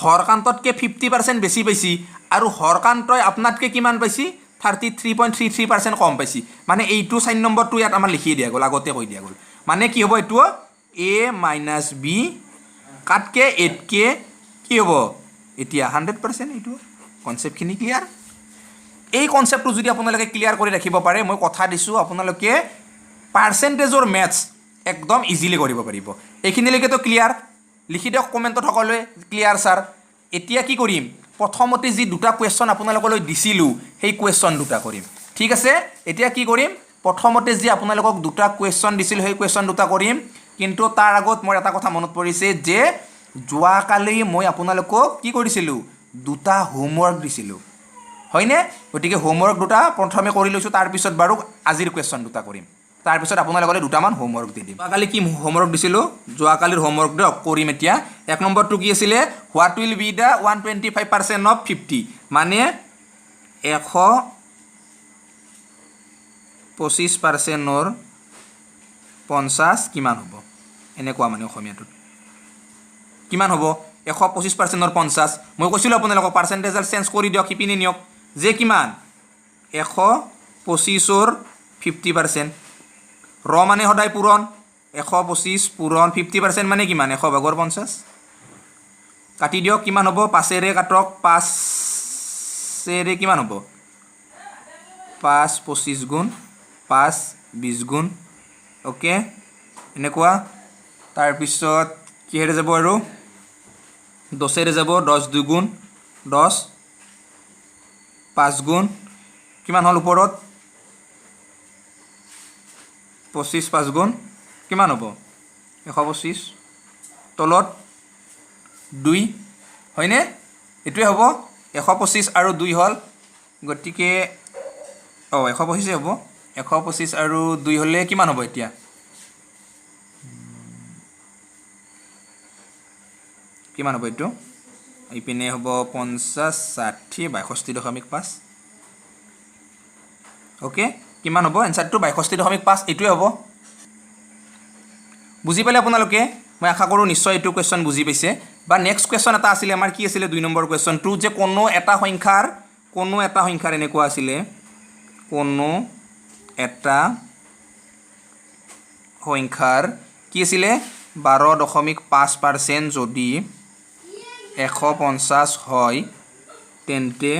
[SPEAKER 1] হৰকান্ততকৈ 50% বেছি পাইছি আৰু হৰকান্তই আপোনাতকৈ কিমান পাইছি 33.33% কম পাইছি মানে এইটো 4 নম্বৰটো ইয়াত আমাৰ লিখি দিয়া গ'ল আগতে কৈ দিয়া গ'ল মানে কি হ'ব এইটো a মাইনাছ বি কাটকৈ 8কে কি হ'ব এতিয়া 100% এইটো কনচেপ্টখিনি ক্লিয়াৰ এই কনচেপ্টটো যদি আপোনালোকে ক্লিয়াৰ কৰি ৰাখিব পাৰে মই কথা দিছোঁ আপোনালোকে পাৰ্চেণ্টেজৰ মেথছ একদম ইজিলি কৰিব পাৰিব এইখিনিলৈকেতো ক্লিয়াৰ লিখি দিয়ক কমেণ্টত সকলোৱে ক্লিয়াৰ ছাৰ এতিয়া কি কৰিম প্ৰথমতে যি দুটা কুৱেশ্যন আপোনালোকলৈ দিছিলোঁ সেই কুৱেশ্যন দুটা কৰিম ঠিক আছে এতিয়া কি কৰিম প্ৰথমতে যি আপোনালোকক দুটা কুৱেশ্যন দিছিলোঁ সেই কুৱেশ্যন দুটা কৰিম কিন্তু তাৰ আগত মোৰ এটা কথা মনত পৰিছে যে যোৱাকালি মই আপোনালোকক কি কৰিছিলোঁ দুটা হোমৱৰ্ক দিছিলোঁ হয়নে গতিকে হোমৱৰ্ক দুটা প্ৰথমে কৰি লৈছোঁ তাৰপিছত বাৰু আজিৰ কুৱেশ্যন দুটা কৰিম তাৰপিছত আপোনালোকলৈ দুটামান হোমৱৰ্ক দি দিম যোৱাকালি কি হোমৱৰ্ক দিছিলোঁ যোৱাকালিৰ হোমৱৰ্ক দিয়ক কৰিম এতিয়া 1 নম্বৰটো কি আছিলে what will be the 125% of 50 মানে 125%ৰ 50 কিমান হ'ব এনেকুৱা মানে অসমীয়াটোত কিমান হ'ব 125%ৰ 50 মই কৈছিলোঁ আপোনালোকক পাৰ্চেণ্টেজৰ চেঞ্জ কৰি দিয়ক সিপিনে নিয়ক যে কিমান 125ৰ 50% ৰ মানে সদায় পূৰণ 125 পূৰণ 50% মানে কিমান 100/50 কাটি দিয়ক কিমান হ'ব 5ৰে কাটক 5ৰে কিমান হ'ব 5 25 গুণ 5 20 গুণ অ'কে এনেকুৱা তাৰপিছত কিহেৰে যাব আৰু 10ৰে যাব 10 2 গুণ 10 5 গুণ কিমান হ'ল ওপৰত 25 5 গুণ কিমান হ'ব 125 তলত 2 হয়নে এইটোৱে হ'ব 125 আৰু 2 হ'ল গতিকে 125 হ'ব 125 আৰু 2 হ'লে কিমান হ'ব এতিয়া কিমান হ'ব এইটো এইপিনে হ'ব 50 60 62.5 অ'কে কিমান হ'ব এনচাৰটো 62.5 এইটোৱে হ'ব বুজি পালে আপোনালোকে মই আশা কৰোঁ নিশ্চয় এইটো কুৱেশ্যন বুজি পাইছে বা নেক্সট কুৱেশ্যন এটা আছিলে আমাৰ কি আছিলে 2 নম্বৰ কুৱেশ্যনটো যে কোনো এটা সংখ্যাৰ এনেকুৱা আছিলে কোনো এটা সংখ্যাৰ কি আছিলে 12.5% যদি 150 হয় তেন্তে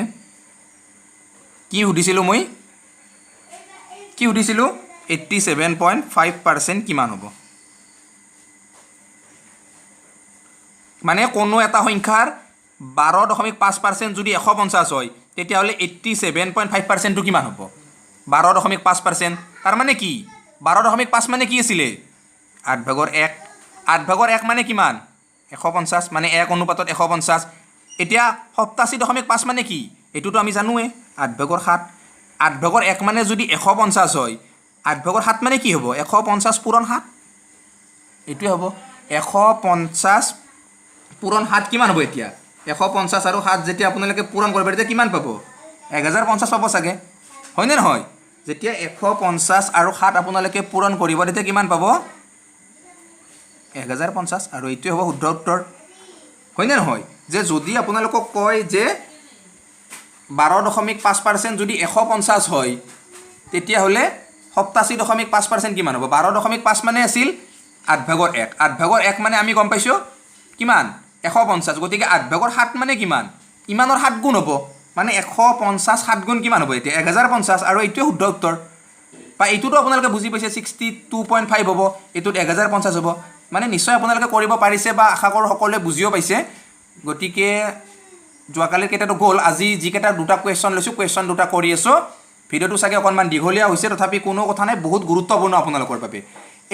[SPEAKER 1] কি সুধিছিলোঁ মই কি সুধিছিলোঁ 87.5% কিমান হ'ব মানে কোনো এটা সংখ্যাৰ 12.5% যদি 150 হয় তেতিয়াহ'লে 87.5%টো কিমান হ'ব 12.5% তাৰ মানে কি 12.5 মানে কি আছিলে 8/1 মানে কিমান 150 মানে 1 অনুপাতত 150 এতিয়া 87.5 মানে কি এইটোতো আমি জানোৱে 8/7 8/1 মানে যদি 150 হয় 8/7 মানে কি হ'ব 150 পূৰণ 7 এইটোৱে হ'ব 150 পূৰণ 7 কিমান হ'ব এতিয়া 150 আৰু 7 যেতিয়া আপোনালোকে পূৰণ কৰিব তেতিয়া কিমান পাব 1050 পাব চাগে হয়নে নহয় যেতিয়া 150 আৰু 7 আপোনালোকে পূৰণ কৰিব তেতিয়া কিমান পাব 1050 আৰু এইটোৱে হ'ব শুদ্ধ উত্তৰ হয়নে নহয় যে যদি আপোনালোকক কয় যে 12.5% যদি 150 হয় তেতিয়াহ'লে 87.5% কিমান হ'ব 12.5 মানে আছিল 8/1 8/1 মানে আমি গম পাইছোঁ কিমান 150 গতিকে 8/7 মানে কিমান ইমানৰ 7 গুণ হ'ব মানে 150 7 গুণ কিমান হ'ব এতিয়া 1050 আৰু এইটোৱে শুদ্ধ উত্তৰ বা এইটোতো আপোনালোকে বুজি পাইছে 62.5 হ'ব এইটোত 1050 হ'ব মানে নিশ্চয় আপোনালোকে কৰিব পাৰিছে বা আশা কৰোঁ সকলোৱে বুজিও পাইছে গতিকে যোৱাকালিৰ কেইটাটো গ'ল আজি যিকেইটা দুটা কুৱেশ্যন লৈছোঁ কুৱেশ্যন দুটা কৰি আছোঁ ভিডিঅ'টো চাগে অকণমান দীঘলীয়া হৈছে তথাপি কোনো কথা নাই বহুত গুৰুত্বপূৰ্ণ আপোনালোকৰ বাবে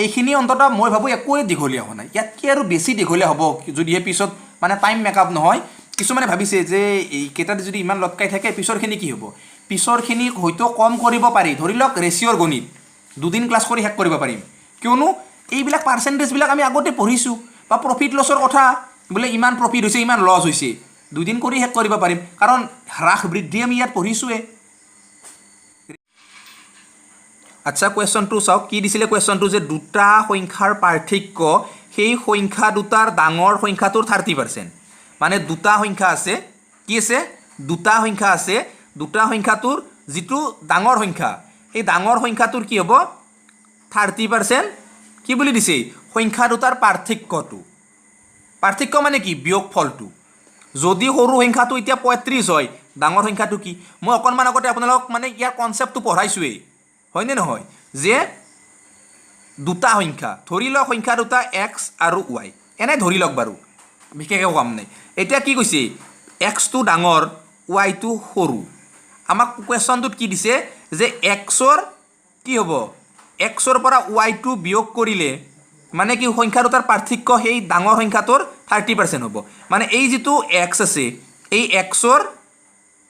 [SPEAKER 1] এইখিনি অন্ততঃ মই ভাবোঁ একোৱে দীঘলীয়া হোৱা নাই ইয়াতকৈ আৰু বেছি দীঘলীয়া হ'ব যদিহে পিছত মানে টাইম মেকআপ নহয় কিছুমানে ভাবিছে যে এইকেইটাত যদি ইমান লটকাই থাকে পিছৰখিনি কি হ'ব পিছৰখিনি হয়তো কম কৰিব পাৰি ধৰি লওক ৰেচিঅ'ৰ গণিত দুদিন ক্লাছ কৰি শেষ কৰিব পাৰিম কিয়নো এইবিলাক পাৰ্চেণ্টেজবিলাক আমি আগতে পঢ়িছোঁ বা প্ৰফিট লছৰ কথা বোলে ইমান প্ৰফিট হৈছে ইমান লছ হৈছে দুদিন কৰি শেষ কৰিব পাৰিম কাৰণ হ্ৰাস বৃদ্ধি আমি ইয়াত পঢ়িছোঁৱে আচ্ছা কুৱেশ্যনটো চাওক কি দিছিলে কুৱেশ্যনটো যে দুটা সংখ্যাৰ পাৰ্থক্য সেই সংখ্যা দুটাৰ ডাঙৰ সংখ্যাটোৰ 30% মানে দুটা সংখ্যা আছে কি আছে দুটা সংখ্যা আছে দুটা সংখ্যাটোৰ যিটো ডাঙৰ সংখ্যা সেই ডাঙৰ সংখ্যাটোৰ কি হ'ব 30% কি বুলি দিছে সংখ্যা দুটাৰ পাৰ্থক্য মানে কি বিয়োগফলটো যদি সৰু সংখ্যাটো এতিয়া 35 হয় ডাঙৰ সংখ্যাটো কি মই অকণমান আগতে আপোনালোকক মানে ইয়াৰ কনচেপ্টটো পঢ়াইছোৱেই হয়নে নহয় যে দুটা সংখ্যা ধৰি লওক সংখ্যা দুটা এক্স আৰু ৱাই এনে ধৰি লওক বাৰু বিশেষ একো কাম নাই এতিয়া কি কৈছে এক্সটো ডাঙৰ ৱাইটো সৰু আমাক কুৱেশ্যনটোত কি দিছে যে এক্সৰ কি হ'ব এক্সৰ পৰা ৱাইটো বিয়োগ কৰিলে মানে কি সংখ্যা দুটাৰ পাৰ্থক্য সেই ডাঙৰ সংখ্যাটোৰ 30% হ'ব মানে এই যিটো এক্স আছে এই এক্সৰ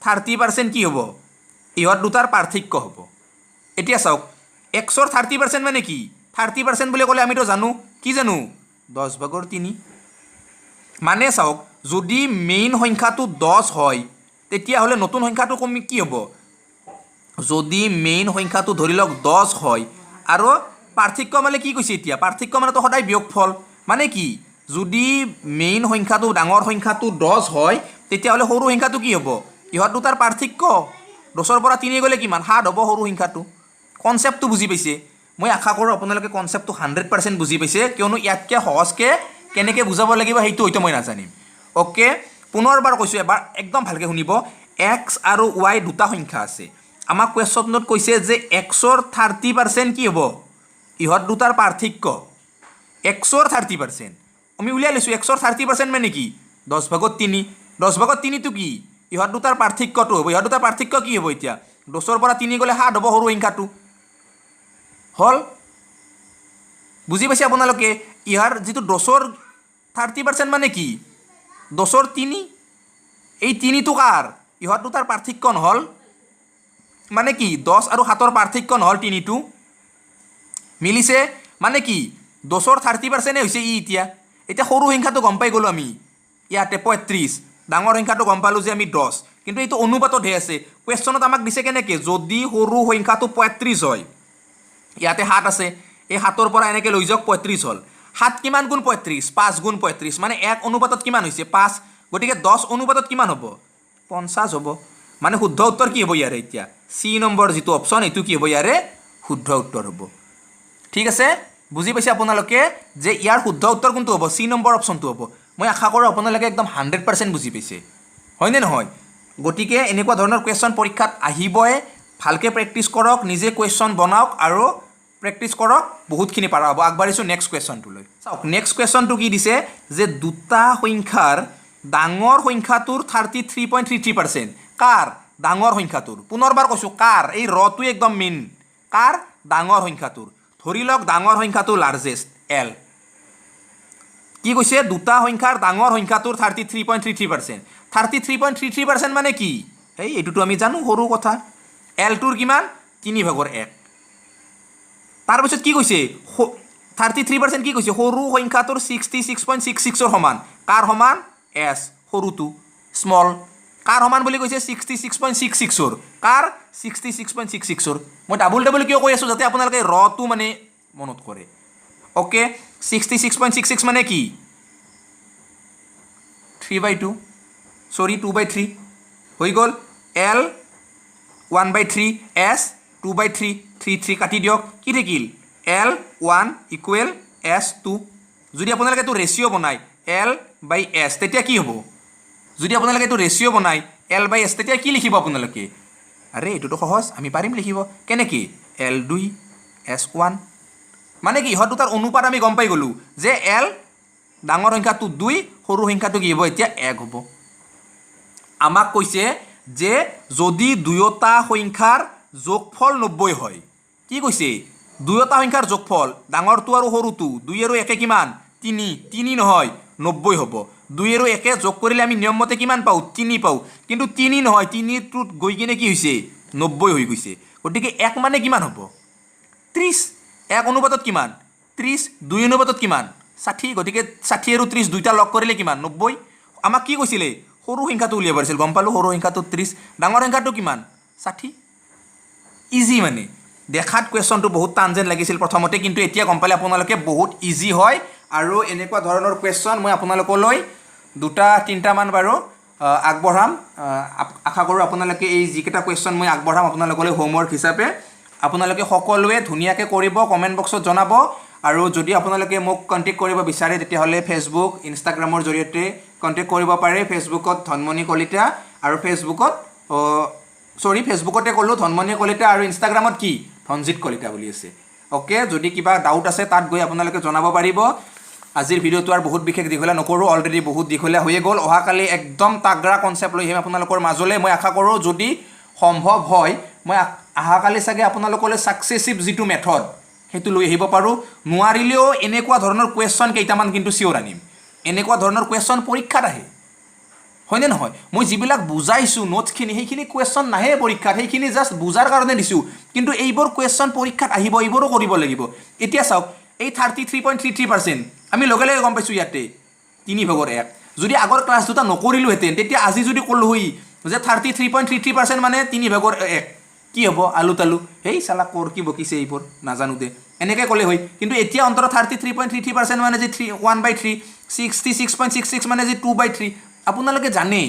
[SPEAKER 1] 30% কি হ'ব ইহঁত দুটাৰ পাৰ্থক্য হ'ব এতিয়া চাওক এক্সৰ 30% মানে কি 30% বুলি ক'লে আমিতো জানো কি জানো 10/3 মানে চাওক যদি মেইন সংখ্যাটো 10 হয় তেতিয়াহ'লে নতুন সংখ্যাটো কমি কি হ'ব যদি মেইন সংখ্যাটো ধৰি লওক 10 হয় আৰু পাৰ্থক্য মানে কি কৈছে এতিয়া পাৰ্থক্য মানেতো সদায় বিয়োগফল মানে কি যদি মেইন সংখ্যাটো ডাঙৰ সংখ্যাটো 10 হয় তেতিয়াহ'লে সৰু সংখ্যাটো কি হ'ব ইহঁত দুটাৰ পাৰ্থক্য 10ৰ পৰা 3 গ'লে কিমান 7 হ'ব সৰু সংখ্যাটো কনচেপ্টটো বুজি পাইছে মই আশা কৰোঁ আপোনালোকে কনচেপ্টটো 100% বুজি পাইছে কিয়নো ইয়াতকৈ সহজকৈ কেনেকৈ বুজাব লাগিব সেইটো হয়তো মই নাজানিম অ'কে পুনৰবাৰ কৈছোঁ এবাৰ একদম ভালকৈ শুনিব এক্স আৰু ৱাই দুটা সংখ্যা আছে আমাক কুৱেশ্যনত কৈছে যে এক্সৰ 30% কি হ'ব ইহঁত দুটাৰ পাৰ্থক্য এক্সৰ 30% আমি উলিয়াই লৈছোঁ এক্সৰ 30% মানে কি 10/3 10/3টো কি ইহঁত দুটাৰ পাৰ্থক্যটো হ'ব ইহঁত দুটাৰ পাৰ্থক্য কি হ'ব এতিয়া 10ৰ পৰা 3 গ'লে 7 হ'ব সৰু সংখ্যাটো হ'ল বুজি পাইছে আপোনালোকে ইয়াৰ যিটো 10ৰ 30% মানে কি 10ৰ 3 এই 3টো কাৰ ইহঁত দুটাৰ পাৰ্থক্য নহ'ল মানে কি 10 আৰু 7ৰ পাৰ্থক্য নহ'ল 3টো মিলিছে মানে কি 10ৰ 30% হৈছে এতিয়া সৰু সংখ্যাটো গম পাই গ'লোঁ আমি ইয়াতে 35 ডাঙৰ সংখ্যাটো গম পালোঁ যে আমি 10 কিন্তু এইটো অনুপাততহে আছে কুৱেশ্যনত আমাক দিছে কেনেকৈ যদি সৰু সংখ্যাটো 35 হয় ইয়াতে 7 আছে এই 7ৰ পৰা এনেকৈ লৈ যাওক 35 হ'ল 7 কিমান গুণ 35 5 গুণ 35 মানে 1 অনুপাতত কিমান হৈছে 5 গতিকে 10 অনুপাতত কিমান হ'ব 50 হ'ব মানে শুদ্ধ উত্তৰ কি হ'ব ইয়াৰে এতিয়া চি নম্বৰ যিটো অপশ্যন এইটো কি হ'ব ইয়াৰে শুদ্ধ উত্তৰ হ'ব ঠিক আছে বুজি পাইছে আপোনালোকে যে ইয়াৰ শুদ্ধ উত্তৰ কোনটো হ'ব চি নম্বৰ অপশ্যনটো হ'ব মই আশা কৰোঁ আপোনালোকে একদম 100% বুজি পাইছে হয়নে নহয় গতিকে এনেকুৱা ধৰণৰ কুৱেশ্যন পৰীক্ষাত আহিবই ভালকৈ প্ৰেক্টিছ কৰক নিজে কুৱেশ্যন বনাওক আৰু প্ৰেক্টিছ কৰক বহুতখিনি পাৰা হ'ব আগবাঢ়িছোঁ নেক্সট কুৱেশ্যনটোলৈ চাওক নেক্সট কুৱেশ্যনটো কি দিছে যে দুটা সংখ্যাৰ ডাঙৰ সংখ্যাটোৰ 33.33% কাৰ ডাঙৰ সংখ্যাটোৰ পুনৰবাৰ কৈছোঁ কাৰ এই ৰটোৱে একদম মেইন কাৰ ডাঙৰ সংখ্যাটোৰ ধৰি লওক ডাঙৰ সংখ্যাটো লাৰ্জেষ্ট এল কি কৈছে দুটা সংখ্যাৰ ডাঙৰ সংখ্যাটোৰ 33.33% 33.33% মানে কি এইটোতো আমি জানো সৰু কথা এলটোৰ কিমান 3/1 তাৰপিছত কি কৈছে 33% কি কৈছে সৰু সংখ্যাটোৰ 66.66ৰ সমান কাৰ সমান এছ সৰুটো স্মল কাৰ সমান বুলি কৈছে 66.66ৰ কাৰ 66.66ৰ মই ডাবল কিয় কৈ আছোঁ যাতে আপোনালোকে ৰটো মানে মনত কৰে অ'কে 66.66 মানে কি 3/2 চৰি 2/3 হৈ গ'ল এল 1/3 এছ 2/3 3 কাটি দিয়ক কি থাকিল এল 1 ইকুৱেল এছ 2 যদি আপোনালোকে এইটো ৰেচিঅ' বনায় L/S তেতিয়া কি হ'ব যদি আপোনালোকে এইটো ৰেচিঅ' বনায় L/S তেতিয়া কি লিখিব আপোনালোকে আৰে এইটোতো সহজ আমি পাৰিম লিখিব কেনেকৈ L2 S1 মানে কি ইহঁত দুটাৰ অনুপাত আমি গম পাই গ'লোঁ যে L ডাঙৰ সংখ্যাটো 2 সৰু সংখ্যাটো কি হ'ব এতিয়া 1 হ'ব আমাক কৈছে যে যদি দুয়োটা সংখ্যাৰ যোগফল 90 হয় কি কৈছে দুয়োটা সংখ্যাৰ যোগফল ডাঙৰটো আৰু সৰুটো 2 আৰু 1 কিমান 3 নহয় 90 হ'ব 2 আৰু 1 যোগ কৰিলে আমি নিয়ম মতে কিমান পাওঁ 3 পাওঁ কিন্তু 3 নহয় 3 টোত গৈ কিনে কি হৈছে 90 হৈ গৈছে গতিকে 1 মানে কিমান হ'ব 30 1 অনুপাতত কিমান 30 2 অনুপাতত কিমান 60 গতিকে 60 আৰু 30 দুইটা লগ কৰিলে কিমান 90 আমাক কি কৈছিলে সৰু সংখ্যাটো উলিয়াব পাৰিছিল গম পালো সৰু সংখ্যাটো 30 ডাঙৰ সংখ্যাটো কিমান 60 ইজি মানে দেখাত কুৱেশ্যনটো বহুত টান যেন লাগিছিল প্ৰথমতে কিন্তু এতিয়া গম পালে আপোনালোকে বহুত ইজি হয় আৰু এনেকুৱা ধৰণৰ কুৱেশ্যন মই আপোনালোকলৈ দুটা তিনিটা মান বাৰু আগবঢ়াম আশা কৰোঁ আপোনালোকে এই যিকেইটা কুৱেশ্যন মই আগবঢ়াম আপোনালোকলৈ হোমৱৰ্ক হিচাপে আপোনালোকে সকলোৱে ধুনীয়াকৈ কৰিব কমেণ্ট বক্সত জনাব আৰু যদি আপোনালোকে মোক কণ্টেক্ট কৰিব বিচাৰে তেতিয়াহ'লে ফেচবুক ইনষ্টাগ্ৰামৰ জৰিয়তে কণ্টেক্ট কৰিব পাৰে ফেচবুকত ধনমণি কলিতা আৰু ফেচবুকতে ক'লোঁ ধনমণি কলিতা আৰু ইনষ্টাগ্ৰামত কি ধনজিৎ কলিতা বুলি আছে অ'কে যদি কিবা ডাউট আছে তাত গৈ আপোনালোকে জনাব পাৰিব আজিৰ ভিডিঅ'টো আৰু বহুত বিশেষ দীঘলীয়া নকৰোঁ অলৰেডি বহুত দীঘলীয়া হৈয়ে গ'ল অহাকালি একদম তাগৰা কনচেপ্ট লৈ আহিম আপোনালোকৰ মাজলৈ মই আশা কৰোঁ যদি সম্ভৱ হয় মই অহাকালি চাগে আপোনালোকলৈ ছাকচেছিভ যিটো মেথড সেইটো লৈ আহিব পাৰোঁ নোৱাৰিলেও এনেকুৱা ধৰণৰ কুৱেশ্যন কেইটামান কিন্তু চিয়'ৰ আনিম এনেকুৱা ধৰণৰ কুৱেশ্যন পৰীক্ষাত আহে হয়নে নহয় মই যিবিলাক বুজাইছোঁ নোটছখিনি সেইখিনি কুৱেশ্যন নাহে পৰীক্ষাত সেইখিনি জাষ্ট বুজাৰ কাৰণে দিছোঁ কিন্তু এইবোৰ কুৱেশ্যন পৰীক্ষাত আহিব এইবোৰো কৰিব লাগিব এতিয়া চাওক এই 33.33% আমি লগে লগে গম পাইছোঁ ইয়াতে 3/1 যদি আগৰ ক্লাছ দুটা নকৰিলোহেঁতেন তেতিয়া আজি যদি ক'লোঁ হৈ যে 33.33% মানে 3/1 কি হ'ব আলু তালু সেই চালা কৰ কি বকিছে এইবোৰ নাজানো দে এনেকৈ ক'লে হয় কিন্তু এতিয়া অন্তত 33.33% মানে যে 1/3 66.66 মানে যে 2/3 আপোনালোকে জানেই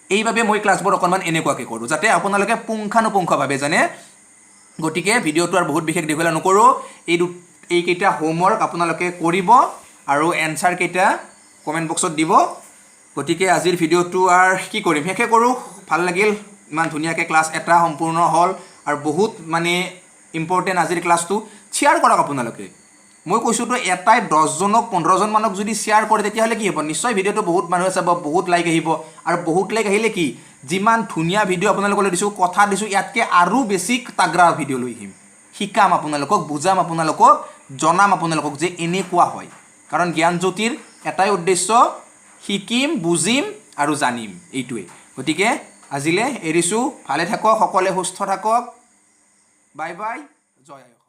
[SPEAKER 1] এইভাবে মই ক্লাছবোৰ অকণমান এনেকুৱাকৈ কৰোঁ যাতে আপোনালোকে পুংখানুপুংখভাৱে জানে গতিকে ভিডিঅ'টো আৰু বহুত বিশেষ দীঘলীয়া নকৰোঁ এইকেইটা হোমৱৰ্ক আপোনালোকে কৰিব আৰু এনচাৰ কেইটা কমেণ্ট বক্সত দিব গতিকে আজিৰ ভিডিঅ'টো আৰু কি কৰিম শেষে কৰোঁ ভাল লাগিল ইমান ধুনীয়াকৈ ক্লাছ এটা সম্পূৰ্ণ হ'ল আৰু বহুত মানে ইম্পৰ্টেণ্ট আজিৰ ক্লাছটো শ্বেয়াৰ কৰক আপোনালোকে মই কৈছোঁতো এটাই 10জনক 15জন মানক যদি শ্বেয়াৰ কৰে তেতিয়াহ'লে কি হ'ব নিশ্চয় ভিডিঅ'টো বহুত মানুহে চাব বহুত লাইক আহিব আৰু বহুত লাইক আহিলে কি যিমান ধুনীয়া ভিডিঅ' আপোনালোকলৈ দিছোঁ কথা দিছোঁ ইয়াতকৈ আৰু বেছি তাগৰা ভিডিঅ' লৈ আহিম শিকাম আপোনালোকক বুজাম আপোনালোকক জনাম আপোনালোকক যে এনেকুৱা হয় কাৰণ জ্ঞানজ্যোতিৰ এটাই উদ্দেশ্য শিকিম বুজিম আৰু জানিম এইটোৱে গতিকে আজিলৈ এৰিছোঁ ভালে থাকক সকলোৱে সুস্থ থাকক বাই বাই জয় আই